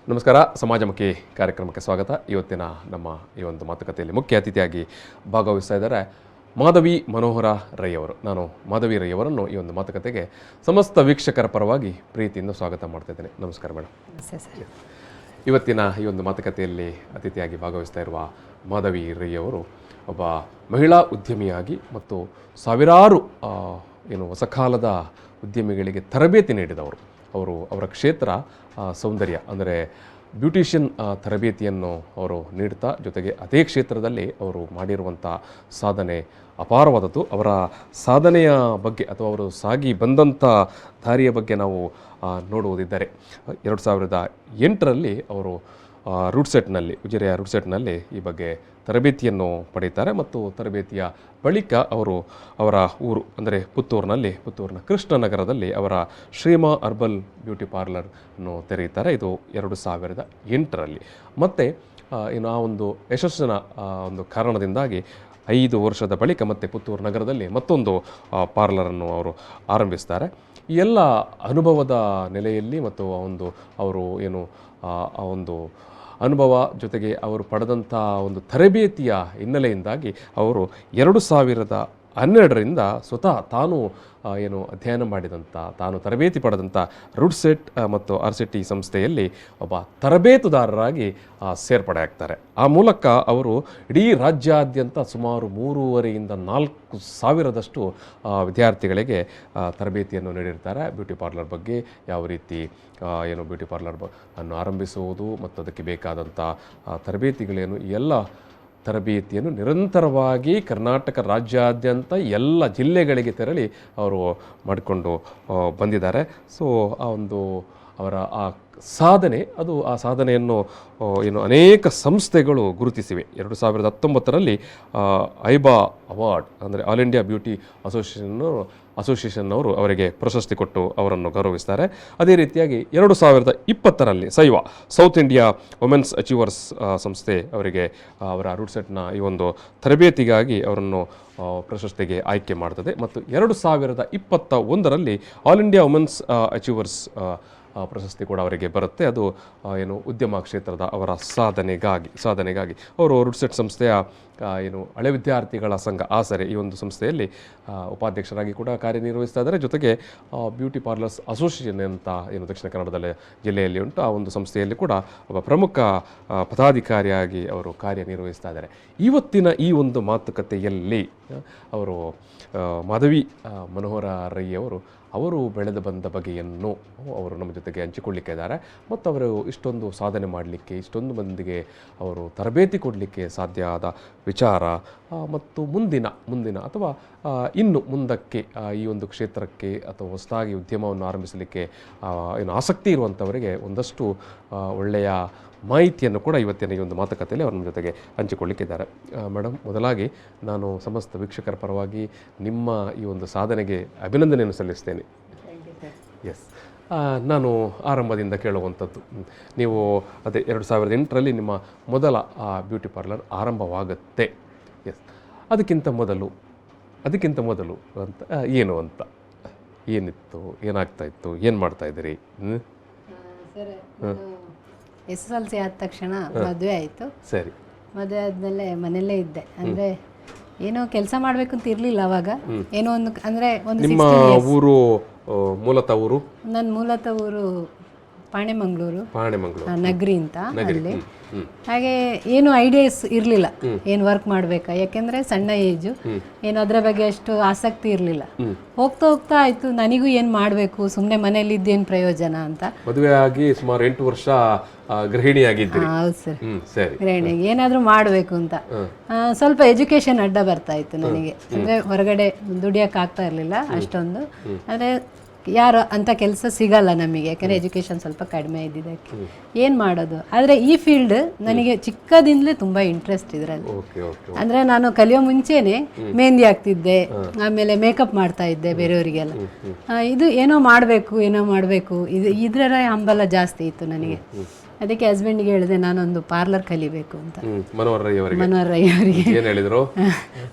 ನಮಸ್ಕಾರ. ಸಮಾಜಮುಖಿ ಕಾರ್ಯಕ್ರಮಕ್ಕೆ ಸ್ವಾಗತ. ಇವತ್ತಿನ ನಮ್ಮ ಈ ಒಂದು ಮಾತುಕತೆಯಲ್ಲಿ ಮುಖ್ಯ ಅತಿಥಿಯಾಗಿ ಭಾಗವಹಿಸ್ತಾ ಇದ್ದಾರೆ ಮಾಧವಿ ಮನೋಹರ ರೈ ಅವರು. ನಾನು ಮಾಧವಿ ರೈ ಅವರನ್ನು ಈ ಒಂದು ಮಾತುಕತೆಗೆ ಸಮಸ್ತ ವೀಕ್ಷಕರ ಪರವಾಗಿ ಪ್ರೀತಿಯಿಂದ ಸ್ವಾಗತ ಮಾಡ್ತಾ ಇದ್ದೇನೆ. ನಮಸ್ಕಾರ ಮೇಡಮ್. ಇವತ್ತಿನ ಈ ಒಂದು ಮಾತುಕತೆಯಲ್ಲಿ ಅತಿಥಿಯಾಗಿ ಭಾಗವಹಿಸ್ತಾ ಇರುವ ಮಾಧವಿ ರೈ ಅವರು ಒಬ್ಬ ಮಹಿಳಾ ಉದ್ಯಮಿಯಾಗಿ ಮತ್ತು ಸಾವಿರಾರು ಹೊಸಕಾಲದ ಉದ್ಯಮಿಗಳಿಗೆ ತರಬೇತಿ ನೀಡಿದವರು. ಅವರ ಕ್ಷೇತ್ರ ಸೌಂದರ್ಯ, ಅಂದರೆ ಬ್ಯೂಟಿಷಿಯನ್ ತರಬೇತಿಯನ್ನು ಅವರು ನೀಡ್ತಾ, ಜೊತೆಗೆ ಅದೇ ಕ್ಷೇತ್ರದಲ್ಲಿ ಅವರು ಮಾಡಿರುವಂಥ ಸಾಧನೆ ಅಪಾರವಾದದ್ದು. ಅವರ ಸಾಧನೆಯ ಬಗ್ಗೆ ಅಥವಾ ಅವರು ಸಾಗಿ ಬಂದಂಥ ದಾರಿಯ ಬಗ್ಗೆ ನಾವು ನೋಡುವುದಿದ್ದರೆ 2008ರಲ್ಲಿ ಅವರು ರೂಡ್ಸೆಟ್ನಲ್ಲಿ, ಉಜಿರೆಯ ರೂಡ್ಸೆಟ್ನಲ್ಲಿ ಈ ಬಗ್ಗೆ ತರಬೇತಿಯನ್ನು ಪಡೆಯುತ್ತಾರೆ. ಮತ್ತು ತರಬೇತಿಯ ಬಳಿಕ ಅವರ ಊರು ಅಂದರೆ ಪುತ್ತೂರಿನ ಕೃಷ್ಣನಗರದಲ್ಲಿ ಅವರ ಶ್ರೀಮಾ ಅರ್ಬಲ್ ಬ್ಯೂಟಿ ಪಾರ್ಲರ್ನ್ನು ತೆರೆಯುತ್ತಾರೆ. ಇದು 2008ರಲ್ಲಿ. ಮತ್ತು ಆ ಒಂದು ಯಶಸ್ಸಿನ ಒಂದು ಕಾರಣದಿಂದಾಗಿ 5 ವರ್ಷದ ಬಳಿಕ ಮತ್ತೆ ಪುತ್ತೂರು ನಗರದಲ್ಲಿ ಮತ್ತೊಂದು ಪಾರ್ಲರನ್ನು ಅವರು ಆರಂಭಿಸ್ತಾರೆ. ಈ ಎಲ್ಲ ಅನುಭವದ ನೆಲೆಯಲ್ಲಿ ಮತ್ತು ಅವರು ಆ ಒಂದು ಅನುಭವ ಜೊತೆಗೆ ಅವರು ಪಡೆದಂಥ ಒಂದು ತರಬೇತಿಯ ಹಿನ್ನೆಲೆಯಿಂದಾಗಿ ಅವರು 2012ರಿಂದ ಸ್ವತಃ ತಾನು ಅಧ್ಯಯನ ಮಾಡಿದಂಥ, ತಾನು ತರಬೇತಿ ಪಡೆದಂಥ ರೂಡ್ಸೆಟ್ ಮತ್ತು ಆರ್ಸಿಟಿ ಸಂಸ್ಥೆಯಲ್ಲಿ ಒಬ್ಬ ತರಬೇತುದಾರರಾಗಿ ಸೇರ್ಪಡೆ ಆಗ್ತಾರೆ. ಆ ಮೂಲಕ ಅವರು ಇಡೀ ರಾಜ್ಯಾದ್ಯಂತ ಸುಮಾರು 3,500ರಿಂದ 4,000ದಷ್ಟು ವಿದ್ಯಾರ್ಥಿಗಳಿಗೆ ತರಬೇತಿಯನ್ನು ನೀಡಿರ್ತಾರೆ. ಬ್ಯೂಟಿ ಪಾರ್ಲರ್ ಬಗ್ಗೆ ಯಾವ ರೀತಿ ಬ್ಯೂಟಿ ಪಾರ್ಲರ್ ಅನ್ನು ಆರಂಭಿಸುವುದು ಮತ್ತು ಅದಕ್ಕೆ ಬೇಕಾದಂಥ ತರಬೇತಿಗಳೇನು, ಈ ಎಲ್ಲ ತರಬೇತಿಯನ್ನು ನಿರಂತರವಾಗಿ ಕರ್ನಾಟಕ ರಾಜ್ಯಾದ್ಯಂತ ಎಲ್ಲ ಜಿಲ್ಲೆಗಳಿಗೆ ತೆರಳಿ ಅವರು ಮಾಡಿಕೊಂಡು ಬಂದಿದ್ದಾರೆ. ಸೊ ಅವರ ಆ ಸಾಧನೆ, ಆ ಸಾಧನೆಯನ್ನು ಅನೇಕ ಸಂಸ್ಥೆಗಳು ಗುರುತಿಸಿವೆ. 2019ರಲ್ಲಿ ಐಬಾ ಅವಾರ್ಡ್, ಅಂದರೆ ಆಲ್ ಇಂಡಿಯಾ ಬ್ಯೂಟಿ ಅಸೋಸಿಯೇಷನ್ನವರು ಅವರಿಗೆ ಪ್ರಶಸ್ತಿ ಕೊಟ್ಟು ಅವರನ್ನು ಗೌರವಿಸ್ತಾರೆ. ಅದೇ ರೀತಿಯಾಗಿ 2020ರಲ್ಲಿ ಸೌತ್ ಇಂಡಿಯಾ ವುಮೆನ್ಸ್ ಅಚೀವರ್ಸ್ ಸಂಸ್ಥೆ ಅವರಿಗೆ ಅವರ ರೂಡ್ಸೆಟ್ನ ಈ ಒಂದು ತರಬೇತಿಗಾಗಿ ಅವರನ್ನು ಪ್ರಶಸ್ತಿಗೆ ಆಯ್ಕೆ ಮಾಡ್ತದೆ. ಮತ್ತು 2021ರಲ್ಲಿ ಆಲ್ ಇಂಡಿಯಾ ವುಮೆನ್ಸ್ ಅಚೀವರ್ಸ್ ಪ್ರಶಸ್ತಿ ಕೂಡ ಅವರಿಗೆ ಬರುತ್ತೆ. ಅದು ಉದ್ಯಮ ಕ್ಷೇತ್ರದ ಅವರ ಸಾಧನೆಗಾಗಿ ಅವರು ರೂಡ್ಸೆಟ್ ಸಂಸ್ಥೆಯ ಹಳೆ ವಿದ್ಯಾರ್ಥಿಗಳ ಸಂಘ ಆಸರೆ, ಈ ಒಂದು ಸಂಸ್ಥೆಯಲ್ಲಿ ಉಪಾಧ್ಯಕ್ಷರಾಗಿ ಕೂಡ ಕಾರ್ಯನಿರ್ವಹಿಸ್ತಾ ಇದ್ದಾರೆ. ಜೊತೆಗೆ ಬ್ಯೂಟಿ ಪಾರ್ಲರ್ಸ್ ಅಸೋಸಿಯೇಷನ್ ಅಂತ ದಕ್ಷಿಣ ಕನ್ನಡದಲ್ಲಿ ಜಿಲ್ಲೆಯಲ್ಲಿ ಉಂಟು, ಆ ಒಂದು ಸಂಸ್ಥೆಯಲ್ಲಿ ಕೂಡ ಒಬ್ಬ ಪ್ರಮುಖ ಪದಾಧಿಕಾರಿಯಾಗಿ ಅವರು ಕಾರ್ಯನಿರ್ವಹಿಸ್ತಾ ಇದ್ದಾರೆ. ಇವತ್ತಿನ ಈ ಒಂದು ಮಾತುಕತೆಯಲ್ಲಿ ಅವರು ಮಾಧವಿ ಮನೋಹರ ರೈ ಅವರು ಬೆಳೆದು ಬಂದ ಬಗೆಯನ್ನು ಅವರು ನಮ್ಮ ಜೊತೆಗೆ ಹಂಚಿಕೊಳ್ಳಿಕ್ಕೆ ಇದ್ದಾರೆ. ಮತ್ತು ಅವರು ಇಷ್ಟೊಂದು ಸಾಧನೆ ಮಾಡಲಿಕ್ಕೆ, ಇಷ್ಟೊಂದು ಮಂದಿಗೆ ಅವರು ತರಬೇತಿ ಕೊಡಲಿಕ್ಕೆ ಸಾಧ್ಯ ಆದ ವಿಚಾರ ಮತ್ತು ಮುಂದಿನ ಅಥವಾ ಇನ್ನು ಮುಂದಕ್ಕೆ ಈ ಒಂದು ಕ್ಷೇತ್ರಕ್ಕೆ ಅಥವಾ ಹೊಸದಾಗಿ ಉದ್ಯಮವನ್ನು ಆರಂಭಿಸಲಿಕ್ಕೆ ಆಸಕ್ತಿ ಇರುವಂಥವರಿಗೆ ಒಂದಷ್ಟು ಒಳ್ಳೆಯ ಮಾಹಿತಿಯನ್ನು ಕೂಡ ಇವತ್ತಿನ ಈ ಒಂದು ಮಾತುಕತೆಯಲ್ಲಿ ಅವ್ರ ನಮ್ಮ ಜೊತೆಗೆ ಹಂಚಿಕೊಳ್ಳಿಕ್ಕಿದ್ದಾರೆ. ಮೇಡಮ್, ಮೊದಲಾಗಿ ನಾನು ಸಮಸ್ತ ವೀಕ್ಷಕರ ಪರವಾಗಿ ನಿಮ್ಮ ಈ ಒಂದು ಸಾಧನೆಗೆ ಅಭಿನಂದನೆಯನ್ನು ಸಲ್ಲಿಸ್ತೇನೆ. ಎಸ್, ನಾನು ಆರಂಭದಿಂದ ಕೇಳುವಂಥದ್ದು, ನೀವು ಅದೇ 2008ರಲ್ಲಿ ನಿಮ್ಮ ಮೊದಲ ಬ್ಯೂಟಿ ಪಾರ್ಲರ್ ಆರಂಭವಾಗುತ್ತೆ. ಎಸ್, ಅದಕ್ಕಿಂತ ಮೊದಲು ಅಂತ ಏನಿತ್ತು, ಏನಾಗ್ತಾಯಿತ್ತು, ಏನು ಮಾಡ್ತಾಯಿದ್ದೀರಿ? SSLC ಆದ ತಕ್ಷಣ ಮದುವೆ ಆಯಿತು. ಸರಿ. ಮದುವೆ ಆದಮೇಲೆ ಮನೆಯಲ್ಲೇ ಇದ್ದೆ. ಅಂದರೆ ಏನೋ ಕೆಲಸ ಮಾಡಬೇಕು ಅಂತ ಇರಲಿಲ್ಲ ಅವಾಗ. ಏನೋ ಒಂದು ನಿಮ್ಮ ಊರು ಮೂಲತಃ ಊರು? ನನ್ನ ಮೂಲತಃ ಊರು ಪಾಣೆಮಂಗ್ಳೂರು, ನಗರಿ ಅಂತ. ಅಲ್ಲಿ ಹಾಗೆ ಏನು ಐಡಿಯಾಸ್ ಇರಲಿಲ್ಲ, ಏನು ವರ್ಕ್ ಮಾಡಬೇಕಾ, ಯಾಕೆಂದರೆ ಸಣ್ಣ ಏಜು, ಏನು ಅದರ ಬಗ್ಗೆ ಅಷ್ಟು ಆಸಕ್ತಿ ಇರಲಿಲ್ಲ. ಹೋಗ್ತಾ ಆಯಿತು, ನನಗೂ ಏನು ಮಾಡಬೇಕು, ಸುಮ್ಮನೆ ಮನೇಲಿ ಇದ್ದೇನು ಪ್ರಯೋಜನ ಅಂತ. ಮದುವೆ ಆಗಿ ಸುಮಾರು 8 ವರ್ಷ ಗೃಹಿಣಿಯಾಗಿದ್ದೀರಿ? ಹೌದು ಸರ್, ಗೃಹಿಣಿಯಾಗಿ ಏನಾದರೂ ಮಾಡಬೇಕು ಅಂತ. ಸ್ವಲ್ಪ ಎಜುಕೇಷನ್ ಅಡ್ಡ ಬರ್ತಾ ಇತ್ತು ನನಗೆ. ಅಂದರೆ ಹೊರಗಡೆ ದುಡಿಯೋಕ್ಕಾಗ್ತಾ ಇರಲಿಲ್ಲ ಅಷ್ಟೊಂದು. ಅಂದರೆ ಯಾರು ಅಂತ ಕೆಲಸ ಸಿಗಲ್ಲ ನಮಗೆ, ಯಾಕಂದರೆ ಎಜುಕೇಷನ್ ಸ್ವಲ್ಪ ಕಡಿಮೆ ಇದ್ದಿದ್ದಕ್ಕೆ. ಏನು ಮಾಡೋದು? ಆದರೆ ಈ ಫೀಲ್ಡ್ ನನಗೆ ಚಿಕ್ಕದಿಂದಲೇ ತುಂಬ ಇಂಟ್ರೆಸ್ಟ್ ಇದರಲ್ಲಿ. ಅಂದರೆ ನಾನು ಕಲಿಯೋ ಮುಂಚೆನೆ ಮೆಹಂದಿ ಹಾಕ್ತಿದ್ದೆ, ಆಮೇಲೆ ಮೇಕಪ್ ಮಾಡ್ತಾ ಇದ್ದೆ ಬೇರೆಯವರಿಗೆಲ್ಲ. ಇದು ಏನೋ ಮಾಡಬೇಕು ಇದರ ಹಂಬಲ ಜಾಸ್ತಿ ಇತ್ತು ನನಗೆ. ಅದಕ್ಕೆ ಹಸ್ಬೆಂಡ್ಗೆ ಹೇಳಿದೆ ನಾನೊಂದು ಪಾರ್ಲರ್ ಕಲಿಬೇಕು ಅಂತ. ಮನೋಹರ್ ರೈ ಅವರಿಗೆ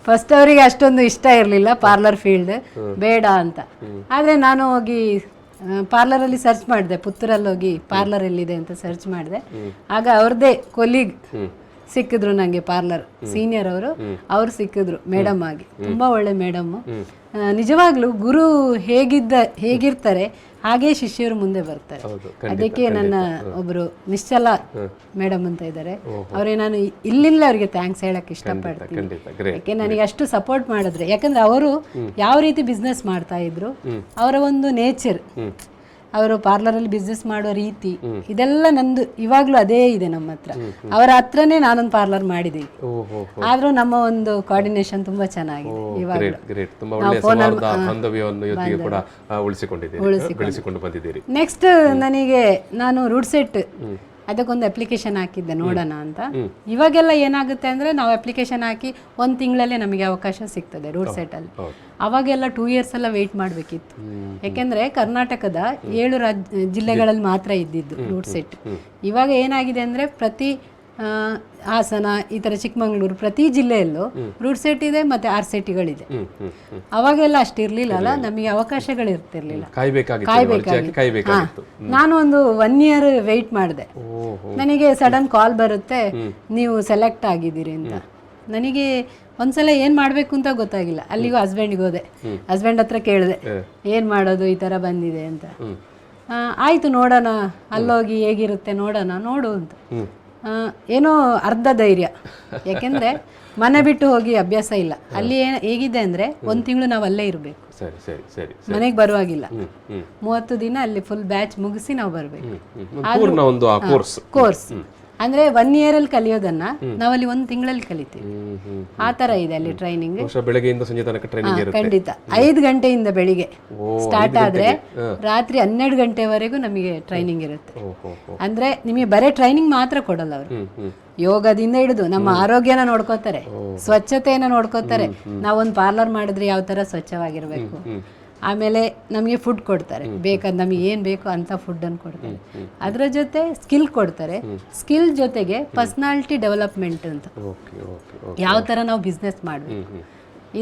ಫಸ್ಟ್ ಅವರಿಗೆ ಅಷ್ಟೊಂದು ಇಷ್ಟ ಇರಲಿಲ್ಲ ಪಾರ್ಲರ್ ಫೀಲ್ಡ್, ಬೇಡ ಅಂತ. ಆದರೆ ನಾನು ಹೋಗಿ ಪಾರ್ಲರಲ್ಲಿ ಸರ್ಚ್ ಮಾಡಿದೆ, ಪುತ್ತೂರಲ್ಲಿ ಹೋಗಿ ಪಾರ್ಲರ್ ಎಲ್ಲಿದೆ ಅಂತ ಸರ್ಚ್ ಮಾಡಿದೆ. ಆಗ ಅವ್ರದ್ದೇ ಕೊಲೀಗ್ ಸಿಕ್ಕಿದ್ರು ನನಗೆ, ಪಾರ್ಲರ್ ಸೀನಿಯರ್ ಅವರು ಸಿಕ್ಕಿದ್ರು ಮೇಡಮ್ ಆಗಿ. ತುಂಬ ಒಳ್ಳೆ ಮೇಡಮ್ಮು. ನಿಜವಾಗ್ಲೂ ಗುರು ಹೇಗಿರ್ತಾರೆ ಹಾಗೇ ಶಿಷ್ಯರು ಮುಂದೆ ಬರ್ತಾರೆ. ಅದಕ್ಕೆ ನನ್ನ ಒಬ್ರು ನಿಶ್ಚಲ ಮೇಡಮ್ ಅಂತ ಇದ್ದಾರೆ, ಅವರೇ ನಾನು ಇಲ್ಲಿಂದ ಅವರಿಗೆ ಥ್ಯಾಂಕ್ಸ್ ಹೇಳಕ್ ಇಷ್ಟಪಡ್ತೀನಿ. ಯಾಕೆ ನನಗೆ ಅಷ್ಟು ಸಪೋರ್ಟ್ ಮಾಡಿದ್ರೆ, ಯಾಕಂದ್ರೆ ಅವರು ಯಾವ ರೀತಿ ಬಿಸ್ನೆಸ್ ಮಾಡ್ತಾ ಇದ್ರು, ಅವರ ಒಂದು ನೇಚರ್, ಅವರು ಪಾರ್ಲರಲ್ಲಿ ಬಿಸ್ನೆಸ್ ಮಾಡೋ ರೀತಿ, ಇದೆಲ್ಲ ನಂದು ಇವಾಗ್ಲೂ ಅದೇ ಇದೆ ನಮ್ಮ ಹತ್ರ. ಅವರ ಹತ್ರನೇ ನಾನೊಂದು ಪಾರ್ಲರ್ ಮಾಡಿದ್ದೀವಿ, ಆದ್ರೂ ನಮ್ಮ ಒಂದು ಕೋಆರ್ಡಿನೇಷನ್ ತುಂಬಾ ಚೆನ್ನಾಗಿದೆ. ಇವಾಗ ನೆಕ್ಸ್ಟ್ ನನಗೆ ನಾನು ರೂಟ್ ಸೆಟ್ ಅದಕ್ಕೊಂದು ಅಪ್ಲಿಕೇಶನ್ ಹಾಕಿದ್ದೆ ನೋಡೋಣ ಅಂತ. ಇವಾಗೆಲ್ಲ ಏನಾಗುತ್ತೆ ಅಂದ್ರೆ ನಾವು ಅಪ್ಲಿಕೇಶನ್ ಹಾಕಿ 1 ತಿಂಗಳಲ್ಲೇ ನಮಗೆ ಅವಕಾಶ ಸಿಗ್ತದೆ ರೂಟ್ ಸೆಟ್ ಅಲ್ಲಿ. ಅವಾಗೆಲ್ಲ 2 ಇಯರ್ಸ್ ಎಲ್ಲ ವೇಟ್ ಮಾಡಬೇಕಿತ್ತು, ಯಾಕೆಂದ್ರೆ ಕರ್ನಾಟಕದ 7 ಜಿಲ್ಲೆಗಳಲ್ಲಿ ಮಾತ್ರ ಇದ್ದಿದ್ದು ರೂಟ್ ಸೆಟ್. ಇವಾಗ ಏನಾಗಿದೆ ಅಂದ್ರೆ ಪ್ರತಿ ಹಾಸನ, ಈ ತರ ಚಿಕ್ಕಮಂಗ್ಳೂರು, ಪ್ರತಿ ಜಿಲ್ಲೆಯಲ್ಲೂ ರೂಟ್ ಸೆಟ್ ಇದೆ, ಮತ್ತೆ RCETಗಳಿದೆ. ಅವಾಗೆಲ್ಲ ಅಷ್ಟಿರ್ಲಿಲ್ಲ ಅಲ್ಲ, ನಮಗೆ ಅವಕಾಶಗಳು ಇರ್ತಿರ್ಲಿಲ್ಲ, ಕಾಯ್ಬೇಕಾಗಿತ್ತು. ನಾನು ಒಂದು 1 ಇಯರ್ ವೇಟ್ ಮಾಡಿದೆ. ನನಗೆ ಸಡನ್ ಕಾಲ್ ಬರುತ್ತೆ, ನೀವು ಸೆಲೆಕ್ಟ್ ಆಗಿದ್ದೀರಿ ಅಂತ. ನನಗೆ ಒಂದ್ಸಲ ಏನ್ ಮಾಡ್ಬೇಕು ಅಂತ ಗೊತ್ತಾಗಿಲ್ಲ. ಅಲ್ಲಿಗೂ ಹಸ್ಬೆಂಡ್ಗೆ ಹೋದೆ, ಹಸ್ಬೆಂಡ್ ಹತ್ರ ಕೇಳಿದೆ ಏನ್ ಮಾಡೋದು, ಈ ತರ ಬಂದಿದೆ ಅಂತ. ಆಯ್ತು ನೋಡೋಣ, ಅಲ್ಲೋಗಿ ಹೇಗಿರುತ್ತೆ ನೋಡು ಅಂತ. ಏನೋ ಅರ್ಧ ಧೈರ್ಯ, ಯಾಕೆಂದ್ರೆ ಮನೆ ಬಿಟ್ಟು ಹೋಗಿ ಅಭ್ಯಾಸ ಇಲ್ಲ. ಅಲ್ಲಿ ಹೇಗಿದೆ ಅಂದ್ರೆ 1 ತಿಂಗಳು ನಾವು ಅಲ್ಲೇ ಇರಬೇಕು, ಮನೆಗೆ ಬರುವಾಗಿಲ್ಲ. 30 ದಿನ ಅಲ್ಲಿ ಫುಲ್ ಬ್ಯಾಚ್ ಮುಗಿಸಿ ನಾವು ಬರ್ಬೇಕು. ಕೋರ್ಸ್ ಅಂದ್ರೆ 1 ಇಯರ್ ಅಲ್ಲಿ ಕಲಿಯೋದನ್ನ ನಾವಲ್ಲಿ 1 ತಿಂಗಳಲ್ಲಿ ಕಲಿತೀವಿ. ಆ ತರ ಇದೆ ಅಲ್ಲಿ ಟ್ರೈನಿಂಗ್. ಬೆಳಗ್ಗೆಯಿಂದ ಸಂಜೆ ತನಕ ಟ್ರೈನಿಂಗ್ ಇರುತ್ತೆ. ಖಂಡಿತ 5 ಗಂಟೆಯಿಂದ ಬೆಳಿಗ್ಗೆ ಸ್ಟಾರ್ಟ್ ಆದ್ರೆ ರಾತ್ರಿ 12 ಗಂಟೆವರೆಗೂ ನಮಗೆ ಟ್ರೈನಿಂಗ್ ಇರುತ್ತೆ. ಅಂದ್ರೆ ನಿಮಗೆ ಬರೀ ಟ್ರೈನಿಂಗ್ ಮಾತ್ರ ಕೊಡಲ್ಲ ಅವರು, ಯೋಗದಿಂದ ಹಿಡಿದು ನಮ್ಮ ಆರೋಗ್ಯನ ನೋಡ್ಕೋತಾರೆ, ಸ್ವಚ್ಛತೆಯನ್ನ ನೋಡ್ಕೋತಾರೆ. ನಾವೊಂದು ಪಾರ್ಲರ್ ಮಾಡಿದ್ರೆ ಯಾವ ತರ ಸ್ವಚ್ಛವಾಗಿರ್ಬೇಕು, ಆಮೇಲೆ ನಮಗೆ ಫುಡ್ ಕೊಡ್ತಾರೆ, ಬೇಕಾದ ನಮಗೆ ಏನು ಬೇಕೋ ಅಂತ ಫುಡ್ಡನ್ನು ಕೊಡ್ತಾರೆ. ಅದರ ಜೊತೆ ಸ್ಕಿಲ್ ಕೊಡ್ತಾರೆ, ಸ್ಕಿಲ್ ಜೊತೆಗೆ ಪರ್ಸನಾಲಿಟಿ ಡೆವಲಪ್ಮೆಂಟ್ ಅಂತ, ಯಾವ ಥರ ನಾವು ಬಿಸ್ನೆಸ್ ಮಾಡಬೇಕು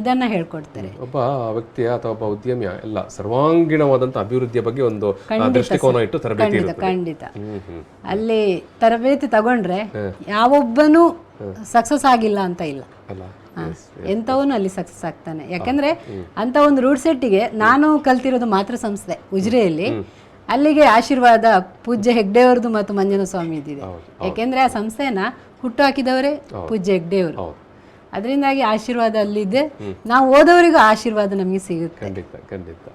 ಇದನ್ನ ಹೇಳ್ಕೊಡ್ತಾರೆ. ಒಬ್ಬ ವ್ಯಕ್ತಿಯ ಅಥವಾ ಒಬ್ಬ ಉದ್ಯಮಿಯ ಎಲ್ಲ ಸರ್ವಾಂಗೀಣವಾದಂಥ ಅಭಿವೃದ್ಧಿಯ ಬಗ್ಗೆ ಒಂದು ದೃಷ್ಟಿಕೋನ ಇಟ್ಟು ತರಬೇತಿ ಇರುತ್ತೆ. ಖಂಡಿತ ಅಲ್ಲಿ ತರಬೇತಿ ತಗೊಂಡ್ರೆ ಯಾವೊಬ್ಬನು ಸಕ್ಸಸ್ ಆಗಿಲ್ಲ ಅಂತ ಇಲ್ಲ, ಎಂಥವನು ಅಲ್ಲಿ ಸಕ್ಸಸ್ ಆಗ್ತಾನೆ. ಯಾಕಂದ್ರೆ ಅಂತ ಒಂದು ರೂಟ್ ಸೆಟ್ಟಿಗೆ ನಾನು ಕಲ್ತಿರೋದು ಮಾತೃ ಸಂಸ್ಥೆ ಉಜಿರೆಯಲ್ಲಿ, ಅಲ್ಲಿಗೆ ಆಶೀರ್ವಾದ ಪೂಜ್ಯ ಹೆಗ್ಡೆಯವ್ರದ್ದು ಮತ್ತು ಮಂಜನ ಸ್ವಾಮಿ ಇದ್ದಿದೆ. ಯಾಕೆಂದ್ರೆ ಆ ಸಂಸ್ಥೆನ ಹುಟ್ಟು ಹಾಕಿದವರೇ ಪೂಜ್ಯ ಹೆಗ್ಡೆಯವರು. ಅದರಿಂದಾಗಿ ಆಶೀರ್ವಾದ ಅಲ್ಲಿದೆ, ನಾವು ಓದೋರಿಗೂ ಆಶೀರ್ವಾದ ನಮಗೆ ಸಿಗುತ್ತೆ. ಖಂಡಿತ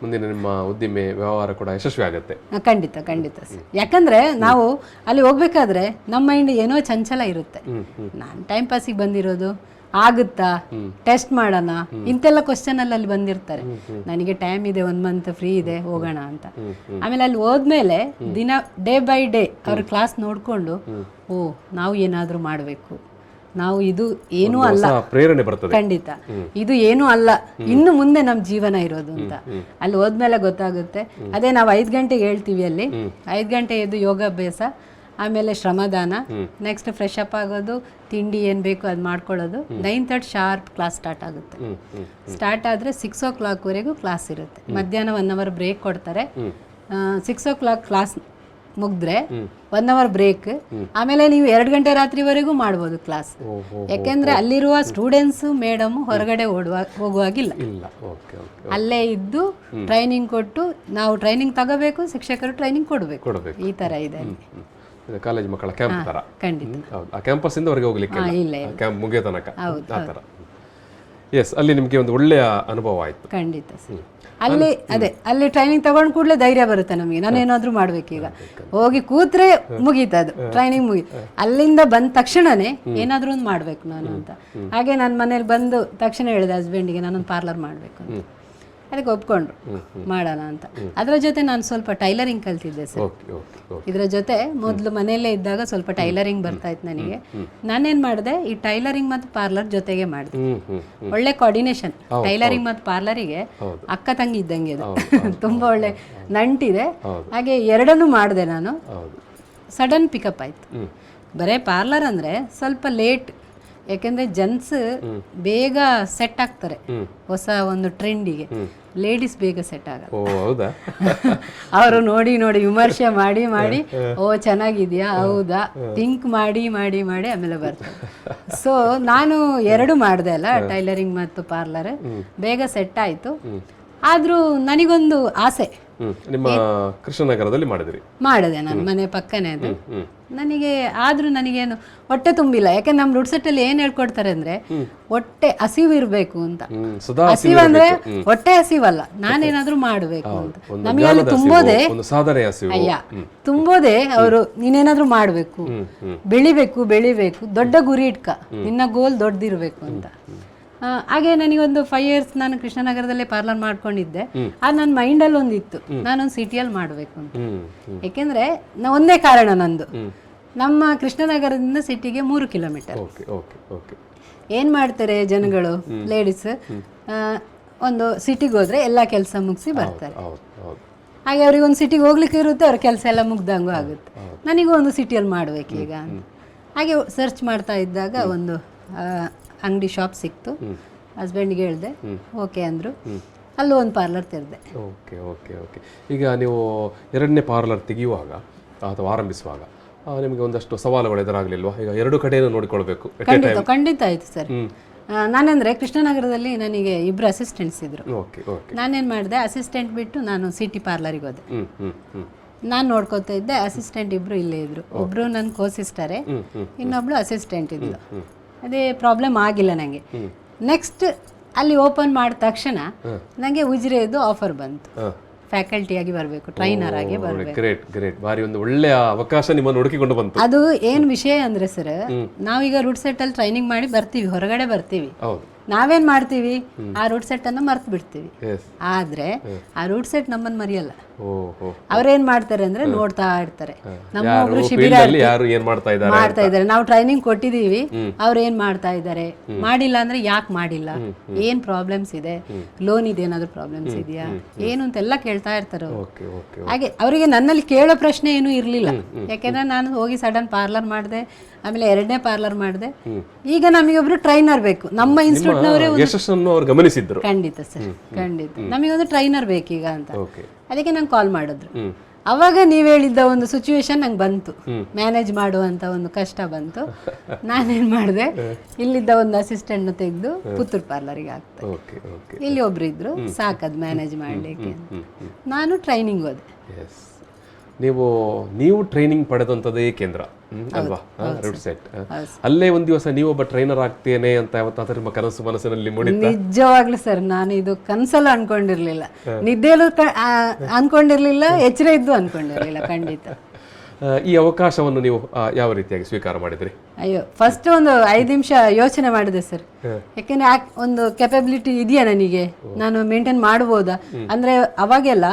ಮುಂದಿನ ನಿಮ್ಮ ಉದ್ದಿಮೆ ವ್ಯವಹಾರ ಕೂಡ ಯಶಸ್ವಿ ಆಗುತ್ತೆ. ಖಂಡಿತ ಯಾಕಂದ್ರೆ ನಾವು ಅಲ್ಲಿ ಹೋಗ್ಬೇಕಾದ್ರೆ ನಮ್ಮ ಮೈಂಡ್ ಏನೋ ಚಂಚಲ ಇರುತ್ತೆ. ನಾನು ಟೈಮ್ ಪಾಸಿಗೆ ಬಂದಿರೋದು, ಆಗುತ್ತಾ, ಟೆಸ್ಟ್ ಮಾಡೋಣ, ಇಂತೆಲ್ಲ ಕ್ವಶನ್ ಅಲ್ಲಿ ಬಂದಿರ್ತಾರೆ. ನನಗೆ ಟೈಮ್ ಇದೆ, 1 ಮಂತ್ ಫ್ರೀ ಇದೆ, ಹೋಗೋಣ ಅಂತ. ಆಮೇಲೆ ಅಲ್ಲಿ ಹೋದ್ಮೇಲೆ ದಿನ ಡೇ ಬೈ ಡೇ ಅವ್ರ ಕ್ಲಾಸ್ ನೋಡ್ಕೊಂಡು, ಓ ನಾವು ಏನಾದ್ರೂ ಮಾಡಬೇಕು, ನಾವು ಇದು ಏನೂ ಅಲ್ಲ, ಪ್ರೇರಣೆ ಬರ್ತದೆ. ಖಂಡಿತ ಇದು ಏನೂ ಅಲ್ಲ, ಇನ್ನು ಮುಂದೆ ನಮ್ಮ ಜೀವನ ಇರೋದು ಅಂತ ಅಲ್ಲಿ ಹೋದ್ಮೇಲೆ ಗೊತ್ತಾಗುತ್ತೆ. ಅದೇ ನಾವು 5 ಗಂಟೆಗೆ ಹೇಳ್ತೀವಿ, ಅಲ್ಲಿ 5 ಗಂಟೆ ಎದ್ದು ಯೋಗಾಭ್ಯಾಸ, ಆಮೇಲೆ ಶ್ರಮದಾನ, ನೆಕ್ಸ್ಟ್ ಫ್ರೆಶ್ ಅಪ್ ಆಗೋದು, ತಿಂಡಿ ಏನು ಬೇಕು ಅದು ಮಾಡ್ಕೊಳ್ಳೋದು. 9:30 ಶಾರ್ಪ್ ಕ್ಲಾಸ್ ಸ್ಟಾರ್ಟ್ ಆಗುತ್ತೆ. ಸ್ಟಾರ್ಟ್ ಆದರೆ 6 o'clock ಕ್ಲಾಸ್ ಇರುತ್ತೆ. ಮಧ್ಯಾಹ್ನ 1 hour ಬ್ರೇಕ್ ಕೊಡ್ತಾರೆ. 6 o'clock ಕ್ಲಾಸ್ ಮುಗಿದ್ರೆ 1 hour ಬ್ರೇಕ್, ಆಮೇಲೆ ನೀವು 2 ಗಂಟೆ ರಾತ್ರಿವರೆಗೂ ಮಾಡ್ಬೋದು ಕ್ಲಾಸ್. ಯಾಕೆಂದ್ರೆ ಅಲ್ಲಿರುವ ಸ್ಟೂಡೆಂಟ್ಸ್ ಮೇಡಮ್ ಹೊರಗಡೆ ಹೋಗುವಾಗಿಲ್ಲ, ಅಲ್ಲೇ ಇದ್ದು ಟ್ರೈನಿಂಗ್ ಕೊಟ್ಟು ನಾವು ಟ್ರೈನಿಂಗ್ ತಗೋಬೇಕು, ಶಿಕ್ಷಕರು ಟ್ರೈನಿಂಗ್ ಕೊಡಬೇಕು. ಈ ತರ ಇದೆ ಕಾಲೇಜ್ ಮಕ್ಕಳ ಕ್ಯಾಂಪ್ ತರ. ಖಂಡಿತ ಆ ಕ್ಯಾಂಪಸ್ ಇಂದ ಹೊರಗೆ ಹೋಗ್ಲಿಕ್ಕೆ ಇಲ್ಲ, ಕ್ಯಾಂಪ್ ಮುಗಿಯೋ ತನಕ ಆ ತರ. ಎಸ್, ಅಲ್ಲಿ ನಿಮಗೆ ಒಂದು ಒಳ್ಳೆಯ ಅನುಭವ ಆಯ್ತು. ಖಂಡಿತ ಅಲ್ಲಿ ಅಲ್ಲಿ ಟ್ರೈನಿಂಗ್ ತಗೊಂಡ್ ಕೂಡಲೇ ಧೈರ್ಯ ಬರುತ್ತೆ ನಮಗೆ, ನಾನು ಏನಾದ್ರೂ ಮಾಡ್ಬೇಕೀಗ, ಹೋಗಿ ಕೂತ್ರೆ ಮುಗೀತದು ಟ್ರೈನಿಂಗ್ ಅಲ್ಲಿಂದ ಬಂದ ತಕ್ಷಣನೇ ಏನಾದ್ರೂ ಒಂದು ಮಾಡ್ಬೇಕು ನಾನು ಅಂತ. ಹಾಗೆ ನನ್ನ ಮನೇಲಿ ಬಂದು ತಕ್ಷಣ ಹೇಳಿದೆ ಹಸ್ಬೆಂಡಿಗೆ, ನಾನೊಂದು ಪಾರ್ಲರ್ ಮಾಡ್ಬೇಕು ಅಂತ. ಅದಕ್ಕೆ ಒಪ್ಕೊಂಡ್ರು, ಮಾಡೋಣ ಅಂತ. ಅದರ ಜೊತೆ ನಾನು ಸ್ವಲ್ಪ ಟೈಲರಿಂಗ್ ಕಲ್ತಿದ್ದೆ ಸರ್. ಇದರ ಜೊತೆ ಮೊದಲು ಮನೆಯಲ್ಲೇ ಇದ್ದಾಗ ಸ್ವಲ್ಪ ಟೈಲರಿಂಗ್ ಬರ್ತಾ ಇತ್ತು ನನಗೆ. ನಾನೇನ್ ಮಾಡಿದೆ, ಈ ಟೈಲರಿಂಗ್ ಮತ್ತು ಪಾರ್ಲರ್ ಜೊತೆಗೆ ಮಾಡಿದೆ. ಒಳ್ಳೆ ಕೋಆರ್ಡಿನೇಷನ್, ಟೈಲರಿಂಗ್ ಮತ್ತು ಪಾರ್ಲರಿಗೆ ಅಕ್ಕ ತಂಗಿ ಇದ್ದಂಗೆ ಅದು ತುಂಬಾ ಒಳ್ಳೆ ನಂಟಿದೆ. ಹಾಗೆ ಎರಡನ್ನೂ ಮಾಡಿದೆ ನಾನು. ಸಡನ್ ಪಿಕಪ್ ಆಯ್ತು. ಬರೇ ಪಾರ್ಲರ್ ಅಂದ್ರೆ ಸ್ವಲ್ಪ ಲೇಟ್ ಯಾಕೆಂದ್ರೆ ಜೆಂಟ್ಸ್ ಬೇಗ ಸೆಟ್ ಆಗ್ತಾರೆ ಹೊಸ ಒಂದು ಟ್ರೆಂಡಿಗೆ, ಲೇಡೀಸ್ ಬೇಗ ಸೆಟ್ ಆಗಲ್ಲ. ಓ ಹೌದಾ? ಅವರು ನೋಡಿ ನೋಡಿ ವಿಮರ್ಶೆ ಮಾಡಿ ಮಾಡಿ ಓ ಚೆನ್ನಾಗಿದ್ಯಾ ಹೌದಾ ಥಿಂಕ್ ಮಾಡಿ ಮಾಡಿ ಮಾಡಿ ಆಮೇಲೆ ಬರ್ತಾರೆ. ಸೊ ನಾನು ಎರಡು ಮಾಡಿದೆ ಅಲ್ಲ, ಟೈಲರಿಂಗ್ ಮತ್ತು ಪಾರ್ಲರ್, ಬೇಗ ಸೆಟ್ ಆಯ್ತು. ಆದ್ರೂ ನನಗೊಂದು ಆಸೆ, ನಿಮ್ಮ ಕೃಷ್ಣನಗರದಲ್ಲಿ ಮಾಡಿದ್ರಿ? ಮಾಡಿದೆ, ನನ್ನ ಮನೆ ಪಕ್ಕನೇ ಅದು. ನನಗೆ ಆದ್ರೂ ನನಗೇನು ಹೊಟ್ಟೆ ತುಂಬಿಲ್ಲ. ಯಾಕಂದ್ರೆ ನಮ್ಮ ರುಡ್ಸೆಟ್ಟಲ್ಲಿ ಏನ್ ಹೇಳ್ಕೊಡ್ತಾರೆ ಅಂದ್ರೆ ಹೊಟ್ಟೆ ಹಸಿವು ಇರ್ಬೇಕು ಅಂತ. ಹಸಿವು ಅಂದ್ರೆ ಹೊಟ್ಟೆ ಹಸಿವಲ್ಲ, ನಾನೇನಾದ್ರೂ ಮಾಡ್ಬೇಕು ಅಂತ. ನಮಗೆ ಅಲ್ಲಿ ತುಂಬೋದೇ ಅಯ್ಯ ತುಂಬೋದೇ ಅವರು, ನೀನೇನಾದ್ರೂ ಮಾಡ್ಬೇಕು, ಬೆಳಿಬೇಕು ಬೆಳಿಬೇಕು, ದೊಡ್ಡ ಗುರಿ ಇಟ್ಕ, ನಿನ್ನ ಗೋಲ್ ದೊಡ್ಡದಿರ್ಬೇಕು ಅಂತ. ಹಾಗೆ ನನಗೊಂದು 5 years ನಾನು ಕೃಷ್ಣನಗರದಲ್ಲೇ ಪಾರ್ಲರ್ ಮಾಡ್ಕೊಂಡಿದ್ದೆ. ಅದು ನನ್ನ ಮೈಂಡಲ್ಲಿ ಒಂದಿತ್ತು, ನಾನೊಂದು ಸಿಟಿಯಲ್ಲಿ ಮಾಡಬೇಕು ಅಂತ. ಯಾಕೆಂದ್ರೆ ಒಂದೇ ಕಾರಣ ನಂದು, ನಮ್ಮ ಕೃಷ್ಣನಗರದಿಂದ ಸಿಟಿಗೆ 3 kilometer. ಏನ್ ಮಾಡ್ತಾರೆ ಜನಗಳು, ಲೇಡೀಸ್ ಒಂದು ಸಿಟಿಗೆ ಹೋದ್ರೆ ಎಲ್ಲ ಕೆಲಸ ಮುಗಿಸಿ ಬರ್ತಾರೆ. ಹಾಗೆ ಅವ್ರಿಗೆ ಒಂದು ಸಿಟಿಗೆ ಹೋಗ್ಲಿಕ್ಕೆ ಇರುತ್ತೆ, ಅವ್ರ ಕೆಲಸ ಎಲ್ಲ ಮುಗ್ದಂಗೂ ಆಗುತ್ತೆ. ನನಗೂ ಒಂದು ಸಿಟಿಯಲ್ಲಿ ಮಾಡ್ಬೇಕು ಈಗ ಅಂತ. ಹಾಗೆ ಸರ್ಚ್ ಮಾಡ್ತಾ ಇದ್ದಾಗ ಒಂದು ಅಂಗಡಿ ಶಾಪ್ ಸಿಕ್ತು. ಹಸ್ಬೆಂಡ್ಗೆ ಹೇಳಿದೆ, ಓಕೆ ಅಂದರು. ಅಲ್ಲೂ ಒಂದು ಪಾರ್ಲರ್ ತೆರೆದೆ. Okay okay okay. ಈಗ ನೀವು 2ನೇ ಪಾರ್ಲರ್ ತೆಗೆಯುವಾಗ ಅಥವಾ ಆರಂಭಿಸುವಾಗ ನಿಮಗೆ ಒಂದಷ್ಟು ಸವಾಲುಗಳು ಎದುರಾಗಲಿಲ್ವಾ? ಈಗ 2 ಕಡೆಯನ್ನು ನೋಡಿಕೊಳ್ಬೇಕು. ಖಂಡಿತ ಆಯ್ತು ಸರ್. ನಾನಂದ್ರೆ ಕೃಷ್ಣನಗರದಲ್ಲಿ ನನಗೆ 2 ಅಸಿಸ್ಟೆಂಟ್ಸ್ ಇದ್ರು. ನಾನೇನು ಮಾಡಿದೆ, ಅಸಿಸ್ಟೆಂಟ್ ಬಿಟ್ಟು ನಾನು ಸಿಟಿ ಪಾರ್ಲರಿಗೆ ಹೋದೆ. ನಾನು ನೋಡ್ಕೋತಾ ಇದ್ದೆ, ಅಸಿಸ್ಟೆಂಟ್ 2 ಇಲ್ಲೇ ಇದ್ರು. ಒಬ್ರು ನನ್ನ ಕೋ ಸಿಸ್ಟರೇ, ಇನ್ನೊಬ್ಳು ಅಸಿಸ್ಟೆಂಟ್ ಇದ್ಲು. ಅದೇ ಪ್ರಾಬ್ಲಮ್ ಆಗಿಲ್ಲ ನನಗೆ. ನೆಕ್ಸ್ಟ್ ಅಲ್ಲಿ ಓಪನ್ ಮಾಡಿದ ತಕ್ಷಣ ನನಗೆ ಉಜಿರೆದು ಆಫರ್ ಬಂತು, ಫ್ಯಾಕಲ್ಟಿಯಾಗಿ ಬರಬೇಕು, ಟ್ರೈನರ್ ಆಗಿ ಬರಬೇಕು. ಗ್ರೇಟ್ ಗ್ರೇಟ್, ಬಾರಿ ಒಂದು ಒಳ್ಳೆಯ ಅವಕಾಶ ನಿಮ್ಮನ್ನು ಹುಡುಕಿಕೊಂಡು ಬಂತು. ಅದು ಏನ್ ವಿಷಯ ಅಂದ್ರೆ ಸರ್, ನಾವೀಗ ರೂಟ್ ಸೆಟ್ ಅಲ್ಲಿ ಟ್ರೈನಿಂಗ್ ಮಾಡಿ ಬರ್ತೀವಿ, ಹೊರಗಡೆ ಬರ್ತೀವಿ, ನಾವೇನ್ ಮಾಡ್ತೀವಿ, ಆ ರೂಟ್ ಸೆಟ್ ಅನ್ನ ಮರ್ತು ಬಿಡ್ತೀವಿ. ಆದ್ರೆ ಆ ರೂಟ್ ಸೆಟ್ ನಮ್ಮನ್ನ ಮರೆಯಲ್ಲ. ಅವ್ರೇನ್ ಮಾಡ್ತಾರೆ ಅಂದ್ರೆ ನೋಡ್ತಾ ಇರ್ತಾರೆ, ನಮ್ಮ ಒಬ್ರು ಶಿಬಿರಾರ್ಥಿ ಮಾಡ್ತಾ ಇದಾರೆ, ನಾವು ಟ್ರೈನಿಂಗ್ ಕೊಟ್ಟಿದೀವಿ, ಅವ್ರ ಏನ್ ಮಾಡ್ತಾ ಇದಾರೆ, ಮಾಡಿಲ್ಲ ಅಂದ್ರೆ ಯಾಕೆ ಮಾಡಿಲ್ಲ, ಏನ್ ಪ್ರಾಬ್ಲಮ್ಸ್ ಇದೆ, ಲೋನ್ ಇದೆ, ಏನಾದ್ರು ಪ್ರಾಬ್ಲಮ್ಸ್ ಇದೆಯಾ ಏನು ಅಂತೆಲ್ಲ ಕೇಳ್ತಾ ಇರ್ತಾರೆ. ಹಾಗೆ ಅವರಿಗೆ ನನ್ನಲ್ಲಿ ಕೇಳೋ ಪ್ರಶ್ನೆ ಏನು ಇರ್ಲಿಲ್ಲ. ಯಾಕೆಂದ್ರೆ ನಾನು ಹೋಗಿ ಸಡನ್ ಪಾರ್ಲರ್ ಮಾಡಿದೆ, ಆಮೇಲೆ 2ನೇ ಪಾರ್ಲರ್ ಮಾಡಿದೆ. ಈಗ ನಮಗೆ ಒಬ್ರು ಟ್ರೈನರ್ ಬೇಕು, ನಮ್ಮ ಇನ್ಸ್ಟಿಟ್ಯೂಟ್ ನವರೇ ಗಮನಿಸಿದ್ರು. ಖಂಡಿತ ಸರ್, ಖಂಡಿತ ನಮಗೊಂದು ಟ್ರೈನರ್ ಬೇಕೀಗ ಅಂತ. ಅದಕ್ಕೆ ನಂಗೆ ಕಾಲ್ ಮಾಡಿದ್ರು. ಅವಾಗ ನೀವ್ ಹೇಳಿದ್ದ ಒಂದು ಸಿಚುವೇಶನ್ ನಂಗೆ ಬಂತು, ಮ್ಯಾನೇಜ್ ಮಾಡುವಂತ ಒಂದು ಕಷ್ಟ ಬಂತು. ನಾನೇನ್ ಮಾಡಿದೆ, ಇಲ್ಲಿದ್ದ ಒಂದು ಅಸಿಸ್ಟೆಂಟ್ ತೆಗೆದು ಪುತ್ತೂರು ಪಾರ್ಲರ್ಗೆ ಹಾಕ್ತೆ. ಇಲ್ಲಿ ಒಬ್ರು ಇದ್ರು, ಸಾಕದ್ ಮ್ಯಾನೇಜ್ ಮಾಡ್ಲಿಕ್ಕೆ. ನಾನು ಟ್ರೈನಿಂಗ್ ಹೋದೆ. ನೀವು ಟ್ರೈನಿಂಗ್ ಪಡೆದಂಥದ್ದೇ ಕೇಂದ್ರ ಅಲ್ವಾ, ರೂಟ್ ಸೆಟ್. ಅಲ್ಲೇ ಒಂದ್ ದಿವಸ ನೀವೊಬ್ಬ ಟ್ರೈನರ್ ಆಗ್ತೇನೆ ಅಂತ ಯಾವತ್ತಾದ್ರೂ ನಿಮ್ಮ ಕನಸು ಮನಸ್ಸಿನಲ್ಲಿ ಮೂಡಿತ್ತಾ? ನಿಜವಾಗ್ಲೂ ಸರ್, ನಾನು ಇದು ಕನಸಲ್ಲ ಅನ್ಕೊಂಡಿರ್ಲಿಲ್ಲ, ನಿದ್ದೆಲ್ಲೂ ಅನ್ಕೊಂಡಿರ್ಲಿಲ್ಲ, ಎಚ್ಚರ ಇದ್ದು ಅನ್ಕೊಂಡಿರ್ಲಿಲ್ಲ. ಖಂಡಿತ ಈ ಅವಕಾಶವನ್ನು ನೀವು ಯಾವ ರೀತಿಯಾಗಿ ಸ್ವೀಕಾರ ಮಾಡಿದ್ರಿ? ಅಯ್ಯೋ, ಫಸ್ಟ್ ಒಂದು 5 ನಿಮಿಷ ಯೋಚನೆ ಮಾಡಿದೆ ಸರ್. ಯಾಕೆಂದ್ರೆ ಒಂದು ಕೆಪಬಿಲಿಟಿ ಇದೆಯಾ ನನಗೆ, ನಾನು ಮೇಂಟೈನ್ ಮಾಡಬಹುದಾ ಅಂದ್ರೆ. ಅವಾಗೆಲ್ಲ